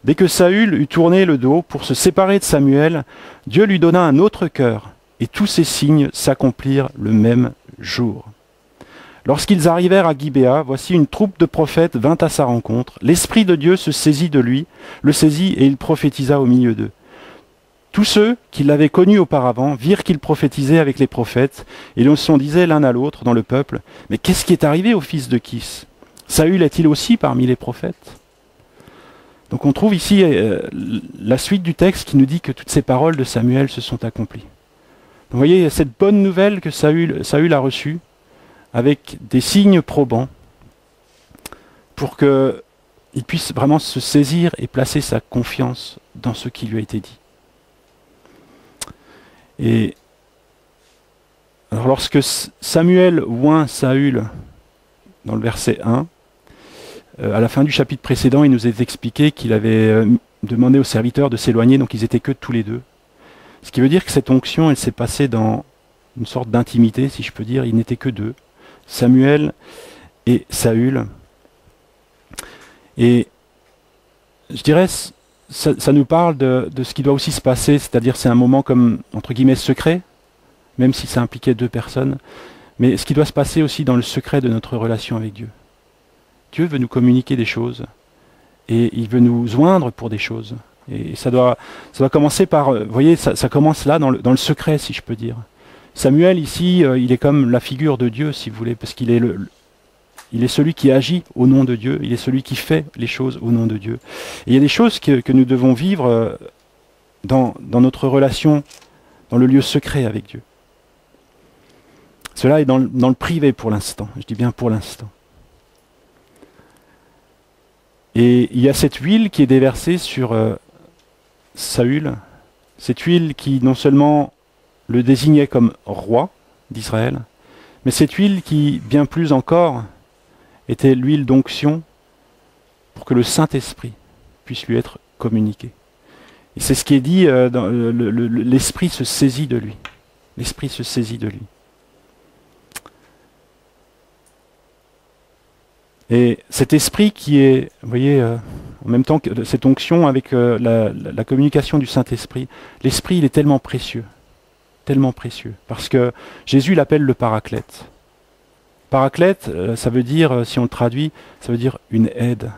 Dès que Saül eut tourné le dos pour se séparer de Samuel, Dieu lui donna un autre cœur, et tous ces signes s'accomplirent le même jour. Lorsqu'ils arrivèrent à Gibea, voici une troupe de prophètes vint à sa rencontre. L'Esprit de Dieu se saisit de lui, le saisit et il prophétisa au milieu d'eux. Tous ceux qui l'avaient connu auparavant virent qu'il prophétisait avec les prophètes, et l'on s'en disait l'un à l'autre dans le peuple, « Mais qu'est-ce qui est arrivé au fils de Kis? Saül est-il aussi parmi les prophètes ?» Donc on trouve ici la suite du texte qui nous dit que toutes ces paroles de Samuel se sont accomplies. Donc, vous voyez, il y a cette bonne nouvelle que Saül a reçue, avec des signes probants, pour qu'il puisse vraiment se saisir et placer sa confiance dans ce qui lui a été dit. Et alors lorsque Samuel oint Saül, dans le verset 1, à la fin du chapitre précédent, il nous est expliqué qu'il avait demandé aux serviteurs de s'éloigner, donc ils étaient que tous les deux. Ce qui veut dire que cette onction, elle s'est passée dans une sorte d'intimité, si je peux dire, ils n'étaient que deux. Samuel et Saül. Et je dirais, ça nous parle de ce qui doit aussi se passer, c'est-à-dire c'est un moment comme, entre guillemets, secret, même si ça impliquait 2 personnes, mais ce qui doit se passer aussi dans le secret de notre relation avec Dieu. Dieu veut nous communiquer des choses, et il veut nous oindre pour des choses. Et ça doit commencer par, vous voyez, ça commence là, dans le secret, si je peux dire. Samuel, ici, il est comme la figure de Dieu, si vous voulez, parce qu'il est, il est celui qui agit au nom de Dieu, il est celui qui fait les choses au nom de Dieu. Et il y a des choses que nous devons vivre dans notre relation, dans le lieu secret avec Dieu. Cela est dans le privé pour l'instant, je dis bien pour l'instant. Et il y a cette huile qui est déversée sur Saül, cette huile qui non seulement le désignait comme roi d'Israël, mais cette huile qui, bien plus encore, était l'huile d'onction pour que le Saint-Esprit puisse lui être communiqué. Et c'est ce qui est dit, l'Esprit se saisit de lui. L'Esprit se saisit de lui. Et cet esprit qui est, vous voyez, en même temps que cette onction avec la communication du Saint-Esprit, l'Esprit, il est tellement précieux, parce que Jésus l'appelle le Paraclète. Paraclète, ça veut dire, si on le traduit, ça veut dire une aide.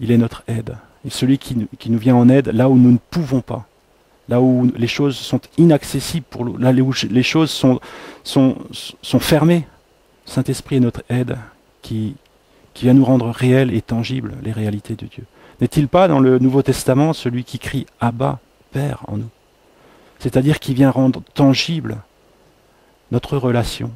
Il est notre aide. Et celui qui nous vient en aide là où nous ne pouvons pas, là où les choses sont inaccessibles pour nous, là où les choses sont fermées. Le Saint-Esprit est notre aide qui vient nous rendre réels et tangibles les réalités de Dieu. N'est-il pas dans le Nouveau Testament celui qui crie « Abba, Père » en nous? C'est-à-dire qui vient rendre tangible notre relation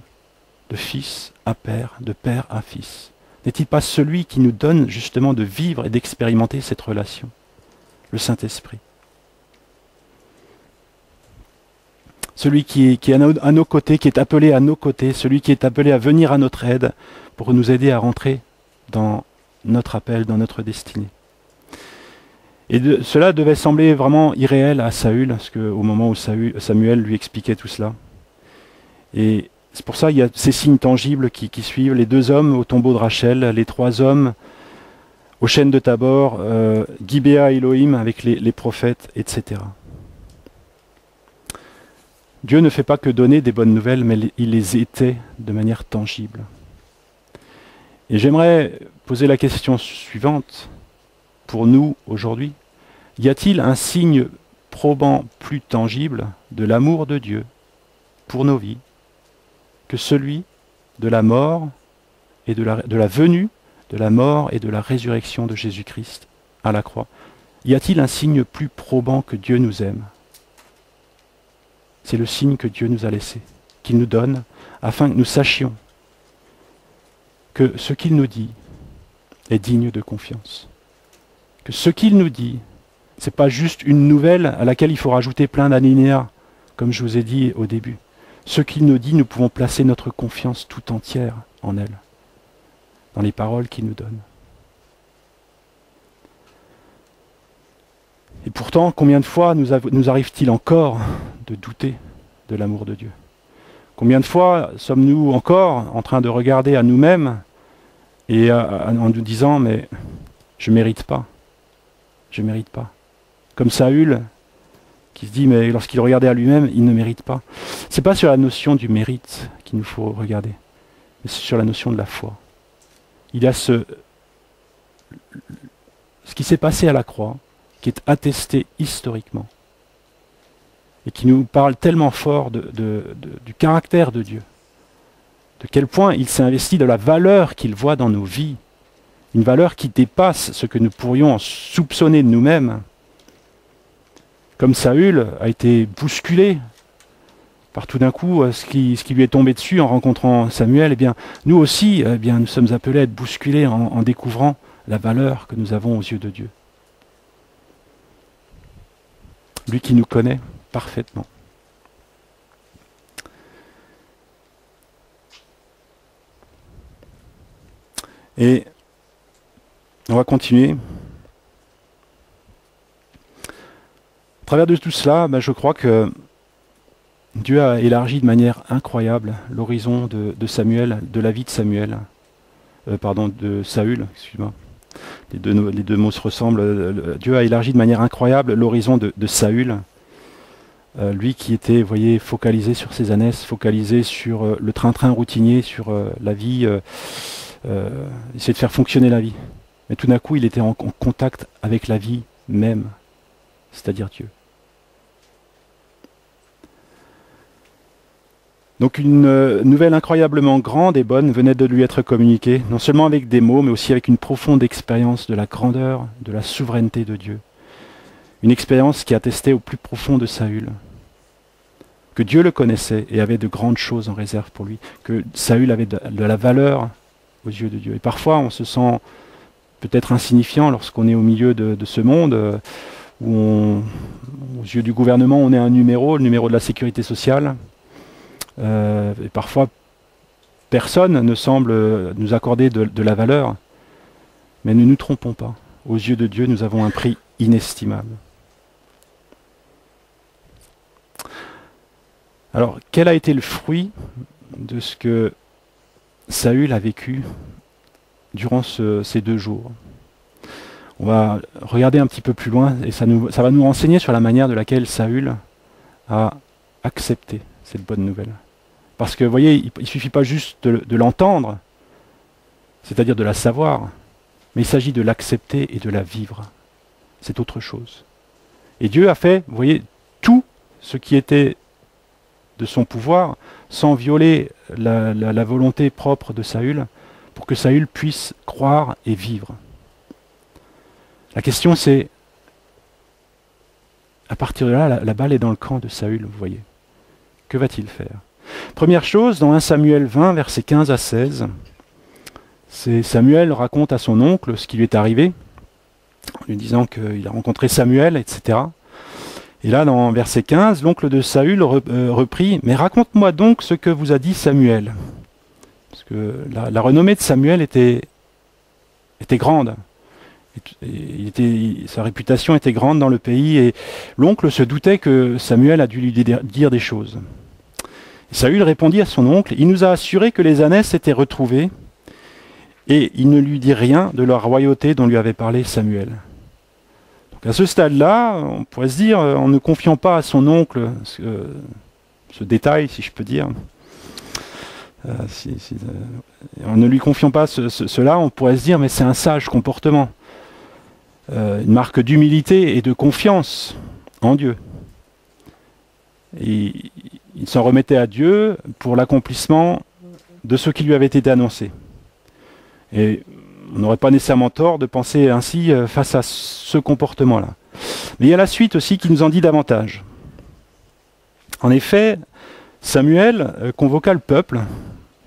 de fils à père, de père à fils. N'est-il pas celui qui nous donne justement de vivre et d'expérimenter cette relation? Le Saint-Esprit. Celui qui est à nos côtés, qui est appelé à nos côtés, celui qui est appelé à venir à notre aide pour nous aider à rentrer dans notre appel, dans notre destinée. Et cela devait sembler vraiment irréel à Saül, parce qu'au moment où Samuel lui expliquait tout cela. Et c'est pour ça qu'il y a ces signes tangibles qui suivent, les 2 hommes au tombeau de Rachel, les 3 hommes aux chênes de Tabor, Gibéa Elohim avec les prophètes, etc. Dieu ne fait pas que donner des bonnes nouvelles, mais il les était de manière tangible. Et j'aimerais poser la question suivante pour nous aujourd'hui. Y a-t-il un signe probant plus tangible de l'amour de Dieu pour nos vies que celui de la mort et de la venue, de la mort et de la résurrection de Jésus-Christ à la croix? Y a-t-il un signe plus probant que Dieu nous aime? C'est le signe que Dieu nous a laissé, qu'il nous donne, afin que nous sachions que ce qu'il nous dit est digne de confiance. Que ce qu'il nous dit, ce n'est pas juste une nouvelle à laquelle il faut rajouter plein d'alinéas, comme je vous ai dit au début. Ce qu'il nous dit, nous pouvons placer notre confiance tout entière en elle, dans les paroles qu'il nous donne. Et pourtant, combien de fois nous arrive-t-il encore de douter de l'amour de Dieu? Combien de fois sommes-nous encore en train de regarder à nous-mêmes et en nous disant « mais je ne mérite pas, je ne mérite pas ». Comme Saül, qui se dit, mais lorsqu'il regardait à lui-même, il ne mérite pas. Ce n'est pas sur la notion du mérite qu'il nous faut regarder, mais c'est sur la notion de la foi. Il y a ce qui s'est passé à la croix, qui est attesté historiquement, et qui nous parle tellement fort du caractère de Dieu, de quel point il s'est investi de la valeur qu'il voit dans nos vies, une valeur qui dépasse ce que nous pourrions soupçonner de nous-mêmes. Comme Saül a été bousculé par tout d'un coup ce qui lui est tombé dessus en rencontrant Samuel, eh bien, nous aussi, nous sommes appelés à être bousculés en découvrant la valeur que nous avons aux yeux de Dieu. Lui qui nous connaît parfaitement. Et on va continuer. À travers de tout cela, je crois que Dieu a élargi de manière incroyable l'horizon de Samuel, de la vie de Samuel, de Saül, excuse-moi. Les deux mots se ressemblent. Dieu a élargi de manière incroyable l'horizon de Saül, lui qui était, vous voyez, focalisé sur ses ânesses, focalisé sur le train-train routinier, sur la vie, essayer de faire fonctionner la vie. Mais tout d'un coup, il était en contact avec la vie même, c'est-à-dire Dieu. Donc une nouvelle incroyablement grande et bonne venait de lui être communiquée, non seulement avec des mots, mais aussi avec une profonde expérience de la grandeur, de la souveraineté de Dieu. Une expérience qui attestait au plus profond de Saül que Dieu le connaissait et avait de grandes choses en réserve pour lui, que Saül avait de la valeur aux yeux de Dieu. Et parfois, on se sent peut-être insignifiant lorsqu'on est au milieu de ce monde, où aux yeux du gouvernement, on est un numéro, le numéro de la sécurité sociale. Et parfois, personne ne semble nous accorder de la valeur. Mais ne nous trompons pas. Aux yeux de Dieu, nous avons un prix inestimable. Alors, quel a été le fruit de ce que Saül a vécu durant ces 2 jours? On va regarder un petit peu plus loin et ça va nous renseigner sur la manière de laquelle Saül a accepté cette bonne nouvelle. Parce que, vous voyez, il ne suffit pas juste de l'entendre, c'est-à-dire de la savoir, mais il s'agit de l'accepter et de la vivre. C'est autre chose. Et Dieu a fait, vous voyez, tout ce qui était de son pouvoir, sans violer la volonté propre de Saül, pour que Saül puisse croire et vivre. La question c'est, à partir de là, la balle est dans le camp de Saül, vous voyez. Que va-t-il faire? Première chose, dans 1 Samuel 20, versets 15 à 16, Samuel raconte à son oncle ce qui lui est arrivé, en lui disant qu'il a rencontré Samuel, etc. Et là, dans verset 15, l'oncle de Saül reprit « Mais raconte-moi donc ce que vous a dit Samuel. » Parce que la renommée de Samuel était grande. Sa réputation était grande dans le pays et l'oncle se doutait que Samuel a dû lui dire des choses. Saül répondit à son oncle, il nous a assuré que les ânesses étaient retrouvées et il ne lui dit rien de la royauté dont lui avait parlé Samuel. Donc à ce stade-là, on pourrait se dire, en ne confiant pas à son oncle ce détail, si je peux dire, en ne lui confiant pas cela, on pourrait se dire, mais c'est un sage comportement. Une marque d'humilité et de confiance en Dieu. Et il s'en remettait à Dieu pour l'accomplissement de ce qui lui avait été annoncé. Et on n'aurait pas nécessairement tort de penser ainsi face à ce comportement-là. Mais il y a la suite aussi qui nous en dit davantage. En effet, Samuel convoqua le peuple.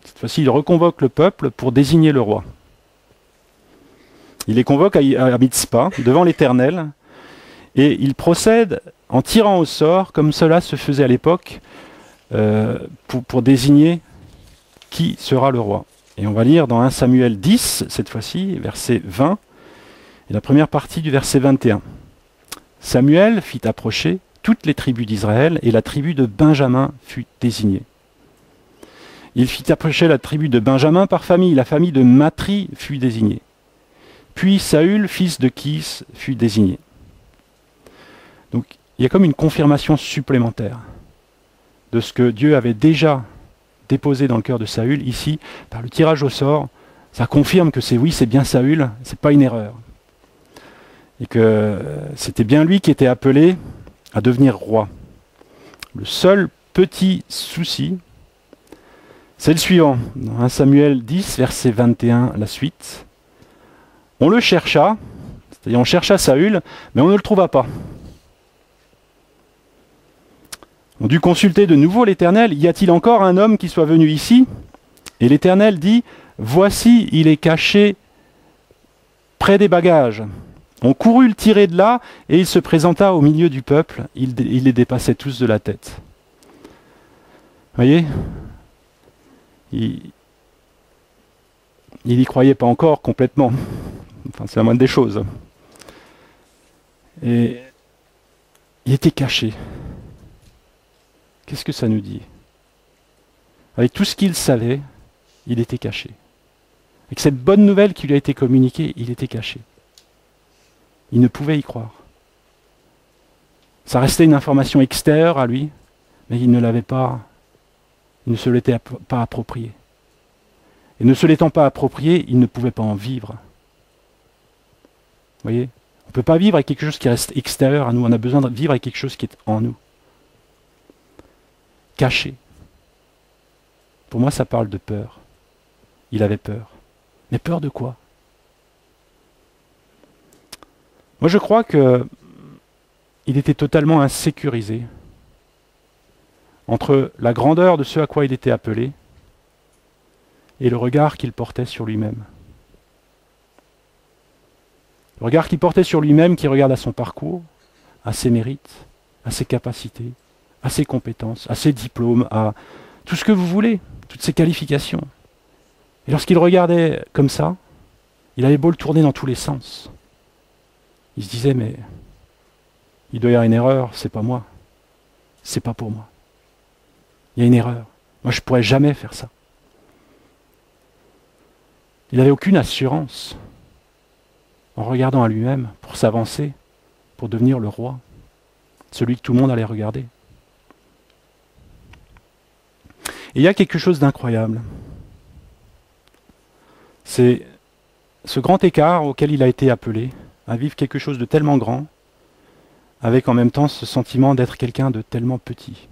Cette fois-ci, il reconvoque le peuple pour désigner le roi. Il les convoque à Mitzpah, devant l'Éternel, et il procède en tirant au sort, comme cela se faisait à l'époque, pour désigner qui sera le roi. Et on va lire dans 1 Samuel 10, cette fois-ci, verset 20, et la première partie du verset 21. Samuel fit approcher toutes les tribus d'Israël, et la tribu de Benjamin fut désignée. Il fit approcher la tribu de Benjamin par famille, la famille de Matri fut désignée. Puis Saül, fils de Kis, fut désigné. Donc il y a comme une confirmation supplémentaire de ce que Dieu avait déjà déposé dans le cœur de Saül. Ici, par le tirage au sort, ça confirme que c'est bien Saül, c'est pas une erreur. Et que c'était bien lui qui était appelé à devenir roi. Le seul petit souci, c'est le suivant. Dans 1 Samuel 10, verset 21, la suite. On le chercha, c'est-à-dire on chercha Saül, mais on ne le trouva pas. On dut consulter de nouveau l'Éternel. Y a-t-il encore un homme qui soit venu ici? Et l'Éternel dit, voici, il est caché près des bagages. On courut le tirer de là, et il se présenta au milieu du peuple. Il les dépassait tous de la tête. Vous voyez? Il n'y croyait pas encore complètement. Enfin, c'est la moindre des choses. Et il était caché. Qu'est-ce que ça nous dit? Avec tout ce qu'il savait, il était caché. Avec cette bonne nouvelle qui lui a été communiquée, il était caché. Il ne pouvait y croire. Ça restait une information extérieure à lui, mais il ne l'avait pas, il ne se l'était pas approprié. Et ne se l'étant pas approprié, il ne pouvait pas en vivre. Vous voyez? On ne peut pas vivre avec quelque chose qui reste extérieur à nous. On a besoin de vivre avec quelque chose qui est en nous. Caché. Pour moi, ça parle de peur. Il avait peur. Mais peur de quoi? Moi, je crois qu'il était totalement insécurisé entre la grandeur de ce à quoi il était appelé et le regard qu'il portait sur lui-même. Le regard qu'il portait sur lui-même, qui regarde à son parcours, à ses mérites, à ses capacités, à ses compétences, à ses diplômes, à tout ce que vous voulez, toutes ses qualifications. Et lorsqu'il regardait comme ça, il avait beau le tourner dans tous les sens. Il se disait, mais il doit y avoir une erreur, c'est pas moi. C'est pas pour moi. Il y a une erreur. Moi, je ne pourrais jamais faire ça. Il n'avait aucune assurance en regardant à lui-même pour s'avancer, pour devenir le roi, celui que tout le monde allait regarder. Et il y a quelque chose d'incroyable. C'est ce grand écart auquel il a été appelé, à vivre quelque chose de tellement grand, avec en même temps ce sentiment d'être quelqu'un de tellement petit.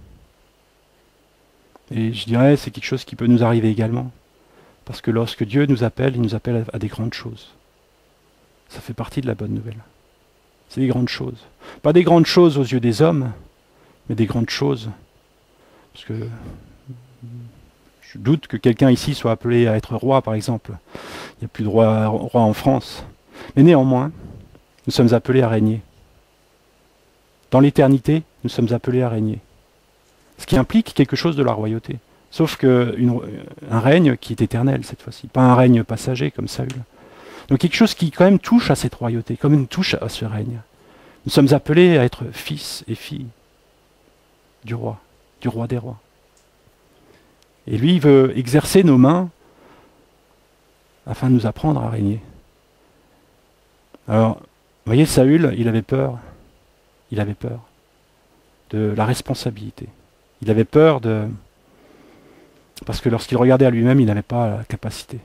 Et je dirais, c'est quelque chose qui peut nous arriver également. Parce que lorsque Dieu nous appelle, il nous appelle à des grandes choses. Ça fait partie de la bonne nouvelle. C'est des grandes choses. Pas des grandes choses aux yeux des hommes, mais des grandes choses. Parce que je doute que quelqu'un ici soit appelé à être roi, par exemple. Il n'y a plus de roi en France. Mais néanmoins, nous sommes appelés à régner. Dans l'éternité, nous sommes appelés à régner. Ce qui implique quelque chose de la royauté. Sauf qu'un règne qui est éternel cette fois-ci. Pas un règne passager comme Saül. Donc quelque chose qui quand même touche à cette royauté, quand même touche à ce règne. Nous sommes appelés à être fils et filles du roi des rois. Et lui, il veut exercer nos mains afin de nous apprendre à régner. Alors, vous voyez, Saül, il avait peur. Il avait peur de la responsabilité. Il avait peur de... Parce que lorsqu'il regardait à lui-même, il n'avait pas la capacité.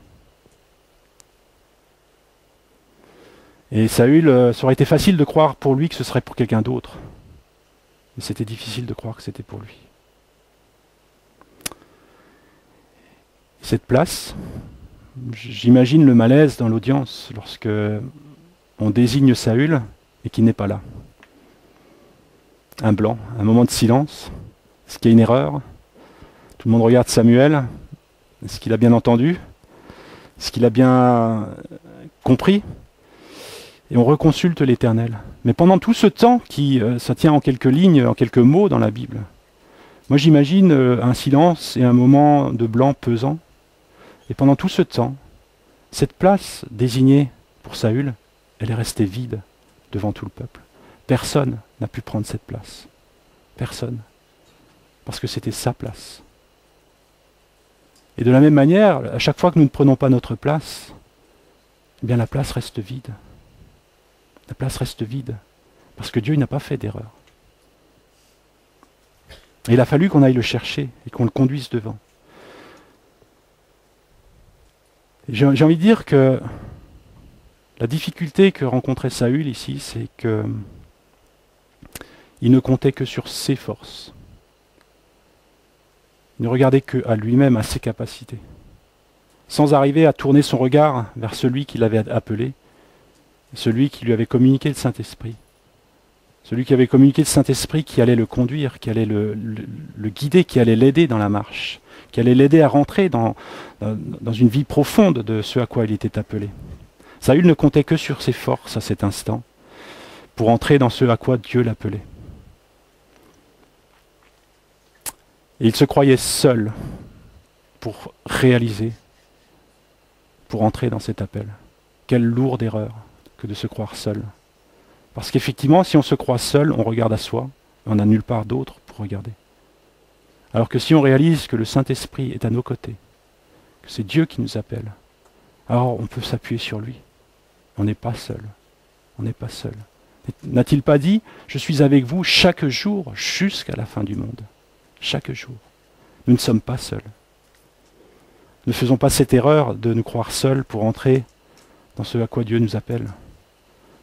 Et Saül, ça aurait été facile de croire pour lui que ce serait pour quelqu'un d'autre. Mais c'était difficile de croire que c'était pour lui. Cette place, j'imagine le malaise dans l'audience lorsque on désigne Saül et qu'il n'est pas là. Un blanc, un moment de silence. Est-ce qu'il y a une erreur? Tout le monde regarde Samuel. Est-ce qu'il a bien entendu? Est-ce qu'il a bien compris? Et on reconsulte l'Éternel. Mais pendant tout ce temps, ça tient en quelques lignes, en quelques mots dans la Bible, moi j'imagine un silence et un moment de blanc pesant. Et pendant tout ce temps, cette place désignée pour Saül, elle est restée vide devant tout le peuple. Personne n'a pu prendre cette place. Personne. Parce que c'était sa place. Et de la même manière, à chaque fois que nous ne prenons pas notre place, eh bien la place reste vide. La place reste vide. Parce que Dieu n'a pas fait d'erreur. Et il a fallu qu'on aille le chercher et qu'on le conduise devant. J'ai envie de dire que la difficulté que rencontrait Saül ici, c'est que il ne comptait que sur ses forces. Il ne regardait qu'à lui-même, à ses capacités, sans arriver à tourner son regard vers celui qui l'avait appelé, celui qui lui avait communiqué le Saint-Esprit. Celui qui avait communiqué le Saint-Esprit qui allait le conduire, qui allait le guider, qui allait l'aider dans la marche, qui allait l'aider à rentrer dans une vie profonde de ce à quoi il était appelé. Saül ne comptait que sur ses forces à cet instant pour entrer dans ce à quoi Dieu l'appelait. Et il se croyait seul pour réaliser, pour entrer dans cet appel. Quelle lourde erreur que de se croire seul. Parce qu'effectivement, si on se croit seul, on regarde à soi, et on n'a nulle part d'autre pour regarder. Alors que si on réalise que le Saint-Esprit est à nos côtés, que c'est Dieu qui nous appelle, alors on peut s'appuyer sur lui. On n'est pas seul. On n'est pas seul. N'a-t-il pas dit « Je suis avec vous chaque jour jusqu'à la fin du monde ». Chaque jour. Nous ne sommes pas seuls. Ne faisons pas cette erreur de nous croire seuls pour entrer dans ce à quoi Dieu nous appelle,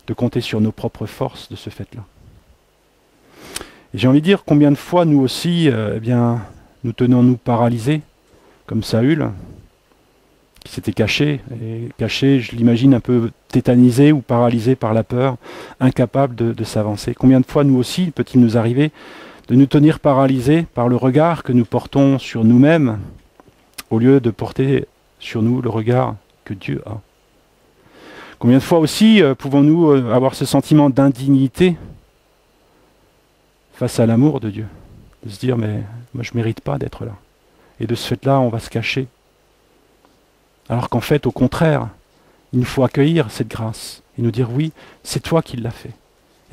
de compter sur nos propres forces de ce fait-là. Et j'ai envie de dire combien de fois nous aussi, nous tenons-nous paralysés, comme Saül, qui s'était caché, je l'imagine un peu tétanisé ou paralysé par la peur, incapable de s'avancer. Combien de fois nous aussi peut-il nous arriver de nous tenir paralysés par le regard que nous portons sur nous-mêmes, au lieu de porter sur nous le regard que Dieu a. Combien de fois aussi pouvons-nous avoir ce sentiment d'indignité face à l'amour de Dieu, de se dire mais moi je ne mérite pas d'être là. Et de ce fait-là, on va se cacher. Alors qu'en fait, au contraire, il nous faut accueillir cette grâce et nous dire oui, c'est toi qui l'as fait.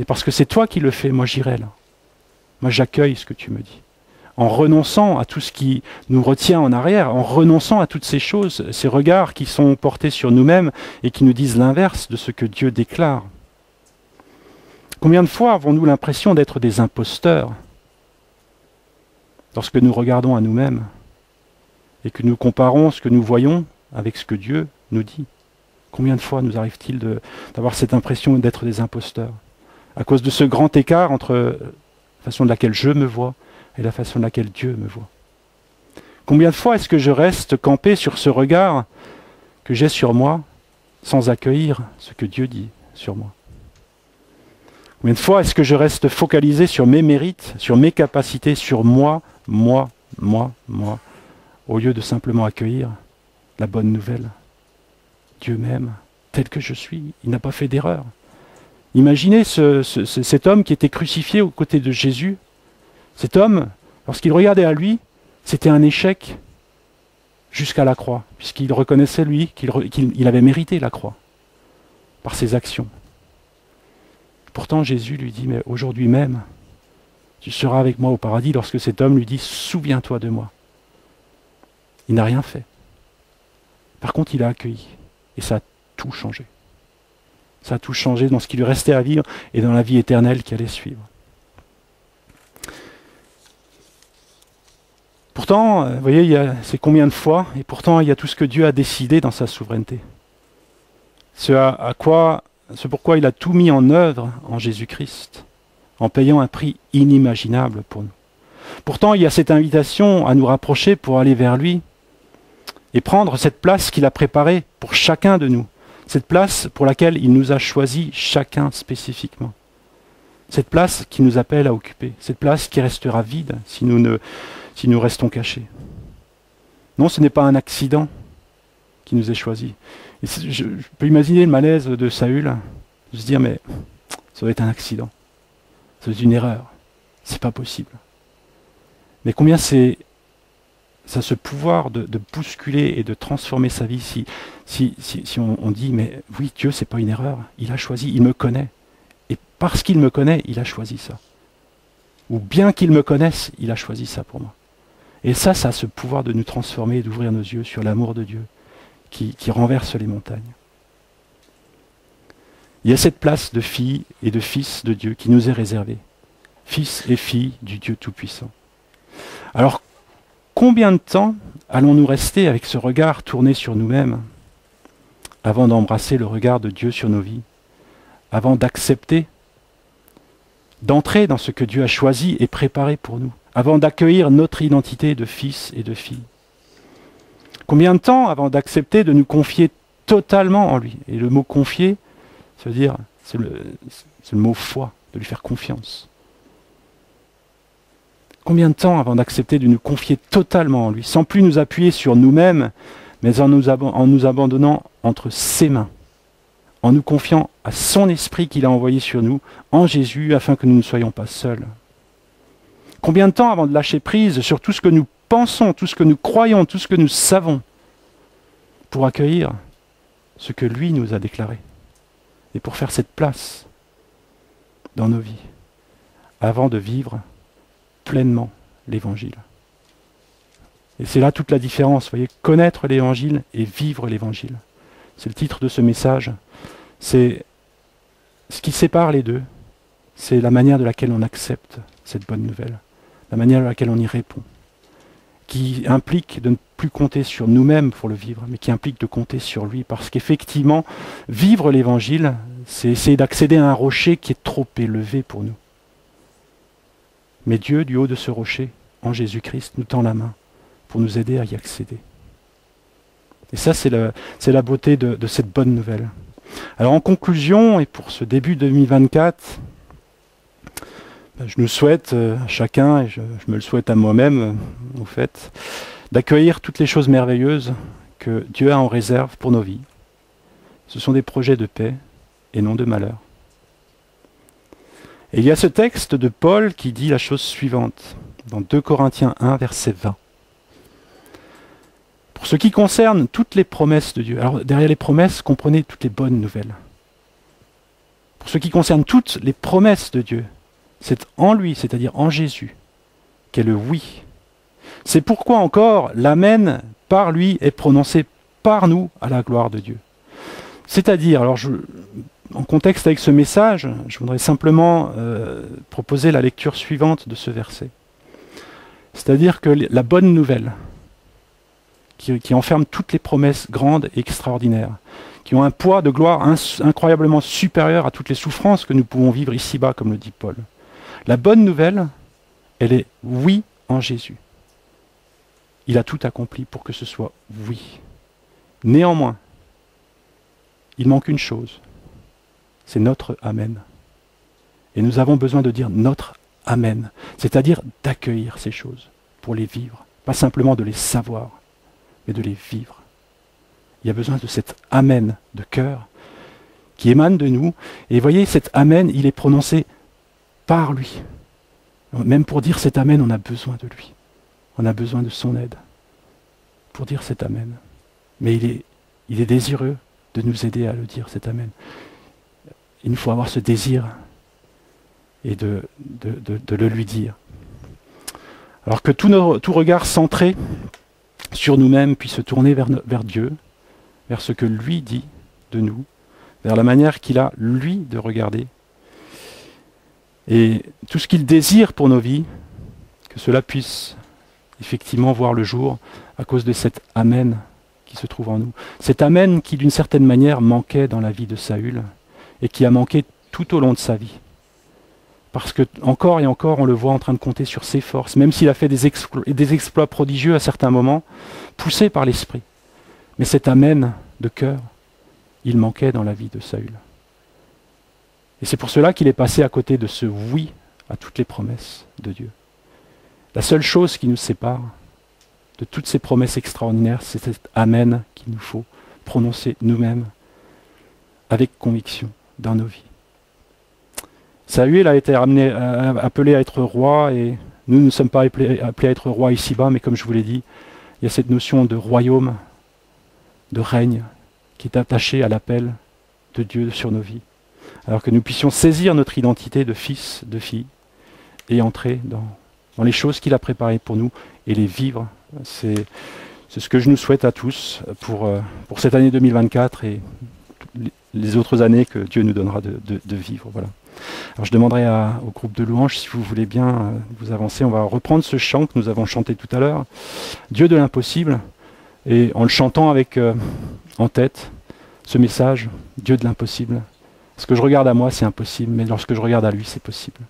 Et parce que c'est toi qui le fais, moi j'irai là. Moi j'accueille ce que tu me dis. En renonçant à tout ce qui nous retient en arrière, en renonçant à toutes ces choses, ces regards qui sont portés sur nous-mêmes et qui nous disent l'inverse de ce que Dieu déclare. Combien de fois avons-nous l'impression d'être des imposteurs lorsque nous regardons à nous-mêmes et que nous comparons ce que nous voyons avec ce que Dieu nous dit? Combien de fois nous arrive-t-il d'avoir cette impression d'être des imposteurs à cause de ce grand écart entre la façon de laquelle je me vois et la façon de laquelle Dieu me voit? Combien de fois est-ce que je reste campé sur ce regard que j'ai sur moi sans accueillir ce que Dieu dit sur moi? Combien de fois est-ce que je reste focalisé sur mes mérites, sur mes capacités, sur moi, au lieu de simplement accueillir la bonne nouvelle? Dieu m'aime tel que je suis, il n'a pas fait d'erreur. Imaginez cet homme qui était crucifié aux côtés de Jésus. Cet homme, lorsqu'il regardait à lui, c'était un échec jusqu'à la croix, puisqu'il reconnaissait lui qu'il avait mérité la croix. par ses actions. Pourtant, Jésus lui dit, mais aujourd'hui même, tu seras avec moi au paradis, lorsque cet homme lui dit, souviens-toi de moi. Il n'a rien fait. Par contre, il a accueilli. Et ça a tout changé. Ça a tout changé dans ce qui lui restait à vivre et dans la vie éternelle qui allait suivre. Pourtant, vous voyez, c'est combien de fois, et pourtant il y a tout ce que Dieu a décidé dans sa souveraineté. Ce pourquoi il a tout mis en œuvre en Jésus-Christ, en payant un prix inimaginable pour nous. Pourtant, il y a cette invitation à nous rapprocher pour aller vers lui et prendre cette place qu'il a préparée pour chacun de nous, cette place pour laquelle il nous a choisis chacun spécifiquement, cette place qu'il nous appelle à occuper, cette place qui restera vide si nous restons cachés. Non, ce n'est pas un accident qui nous est choisi. Et je peux imaginer le malaise de Saül, de se dire, mais ça doit être un accident, ça doit être une erreur, c'est pas possible. Mais combien ça a ce pouvoir de bousculer et de transformer sa vie si on dit, mais oui, Dieu, c'est pas une erreur, il a choisi, il me connaît. Et parce qu'il me connaît, il a choisi ça. Ou bien qu'il me connaisse, il a choisi ça pour moi. Et ça a ce pouvoir de nous transformer et d'ouvrir nos yeux sur l'amour de Dieu qui renverse les montagnes. Il y a cette place de fille et de fils de Dieu qui nous est réservée. Fils et filles du Dieu Tout-Puissant. Alors, combien de temps allons-nous rester avec ce regard tourné sur nous-mêmes avant d'embrasser le regard de Dieu sur nos vies, avant d'accepter, d'entrer dans ce que Dieu a choisi et préparé pour nous, avant d'accueillir notre identité de fils et de filles? Combien de temps avant d'accepter de nous confier totalement en lui? Et le mot confier, ça veut dire, c'est le mot foi, de lui faire confiance. Combien de temps avant d'accepter de nous confier totalement en lui, sans plus nous appuyer sur nous-mêmes, mais en nous abandonnant entre ses mains, en nous confiant à son esprit qu'il a envoyé sur nous, en Jésus, afin que nous ne soyons pas seuls? Combien de temps avant de lâcher prise sur tout ce que nous pensons, tout ce que nous croyons, tout ce que nous savons, pour accueillir ce que lui nous a déclaré, et pour faire cette place dans nos vies, avant de vivre pleinement l'évangile. Et c'est là toute la différence, vous voyez, connaître l'évangile et vivre l'évangile. C'est le titre de ce message. C'est ce qui sépare les deux, c'est la manière de laquelle on accepte cette bonne nouvelle, la manière de laquelle on y répond, qui implique de ne plus compter sur nous-mêmes pour le vivre, mais qui implique de compter sur lui, parce qu'effectivement, vivre l'évangile, c'est essayer d'accéder à un rocher qui est trop élevé pour nous. Mais Dieu, du haut de ce rocher, en Jésus-Christ, nous tend la main pour nous aider à y accéder. Et ça, c'est la beauté de cette bonne nouvelle. Alors en conclusion, et pour ce début 2024, je nous souhaite à chacun, et je me le souhaite à moi-même, au fait, d'accueillir toutes les choses merveilleuses que Dieu a en réserve pour nos vies. Ce sont des projets de paix et non de malheur. Et il y a ce texte de Paul qui dit la chose suivante, dans 2 Corinthiens 1, verset 20. Pour ce qui concerne toutes les promesses de Dieu, alors derrière les promesses, comprenez toutes les bonnes nouvelles. Pour ce qui concerne toutes les promesses de Dieu, c'est en lui, c'est-à-dire en Jésus, qu'est le oui. C'est pourquoi encore l'amen par lui est prononcé par nous à la gloire de Dieu. C'est-à-dire, alors en contexte avec ce message, je voudrais simplement proposer la lecture suivante de ce verset. C'est-à-dire que la bonne nouvelle, qui enferme toutes les promesses grandes et extraordinaires, qui ont un poids de gloire incroyablement supérieur à toutes les souffrances que nous pouvons vivre ici-bas, comme le dit Paul. La bonne nouvelle, elle est oui en Jésus. Il a tout accompli pour que ce soit oui. Néanmoins, il manque une chose, c'est notre Amen. Et nous avons besoin de dire notre Amen, c'est-à-dire d'accueillir ces choses pour les vivre, pas simplement de les savoir, mais de les vivre. Il y a besoin de cet Amen de cœur qui émane de nous. Et voyez, cet Amen, il est prononcé par lui. Même pour dire cet Amen, on a besoin de lui. On a besoin de son aide pour dire cet Amen. Mais il est désireux de nous aider à le dire, cet Amen. il nous faut avoir ce désir et de le lui dire. Alors que tout regard centré sur nous-mêmes puisse se tourner vers Dieu, vers ce que lui dit de nous, vers la manière qu'il a, lui, de regarder. Et tout ce qu'il désire pour nos vies, que cela puisse effectivement voir le jour à cause de cet Amen qui se trouve en nous. Cet Amen qui, d'une certaine manière, manquait dans la vie de Saül et qui a manqué tout au long de sa vie. Parce que encore et encore, on le voit en train de compter sur ses forces, même s'il a fait des exploits prodigieux à certains moments, poussé par l'Esprit. Mais cet Amen de cœur, il manquait dans la vie de Saül. Et c'est pour cela qu'il est passé à côté de ce oui à toutes les promesses de Dieu. La seule chose qui nous sépare de toutes ces promesses extraordinaires, c'est cet Amen qu'il nous faut prononcer nous-mêmes avec conviction dans nos vies. Saül a été appelé à être roi, et nous ne sommes pas appelés à être roi ici-bas, mais comme je vous l'ai dit, il y a cette notion de royaume, de règne, qui est attachée à l'appel de Dieu sur nos vies. Alors que nous puissions saisir notre identité de fils, de fille, et entrer dans les choses qu'il a préparées pour nous, et les vivre. C'est ce que je nous souhaite à tous pour cette année 2024 et les autres années que Dieu nous donnera de vivre. Voilà. Alors je demanderai au groupe de louanges, si vous voulez bien vous avancer. On va reprendre ce chant que nous avons chanté tout à l'heure, Dieu de l'impossible, et en le chantant avec en tête ce message, Dieu de l'impossible. Ce que je regarde à moi, c'est impossible, mais lorsque je regarde à lui, c'est possible.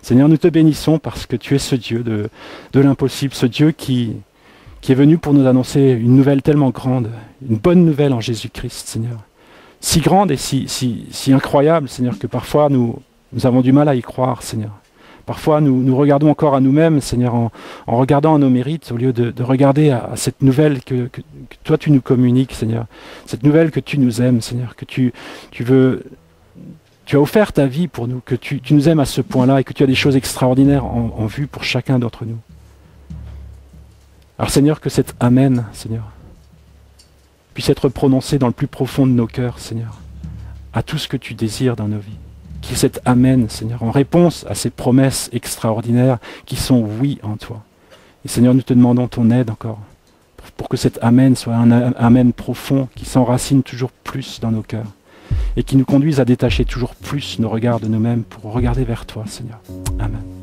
Seigneur, nous te bénissons parce que tu es ce Dieu de l'impossible, ce Dieu qui est venu pour nous annoncer une nouvelle tellement grande, une bonne nouvelle en Jésus-Christ, Seigneur. Si grande et si incroyable, Seigneur, que parfois nous avons du mal à y croire, Seigneur. Parfois nous regardons encore à nous-mêmes, Seigneur, en regardant à nos mérites, au lieu de regarder à cette nouvelle que toi tu nous communiques, Seigneur. Cette nouvelle que tu nous aimes, Seigneur, que tu as offert ta vie pour nous, que tu nous aimes à ce point-là et que tu as des choses extraordinaires en vue pour chacun d'entre nous. Alors Seigneur, que cet Amen, Seigneur, puisse être prononcé dans le plus profond de nos cœurs, Seigneur, à tout ce que tu désires dans nos vies. Qu'il y ait cet Amen, Seigneur, en réponse à ces promesses extraordinaires qui sont oui en toi. Et Seigneur, nous te demandons ton aide encore, pour que cet Amen soit un Amen profond, qui s'enracine toujours plus dans nos cœurs, et qui nous conduise à détacher toujours plus nos regards de nous-mêmes pour regarder vers toi, Seigneur. Amen.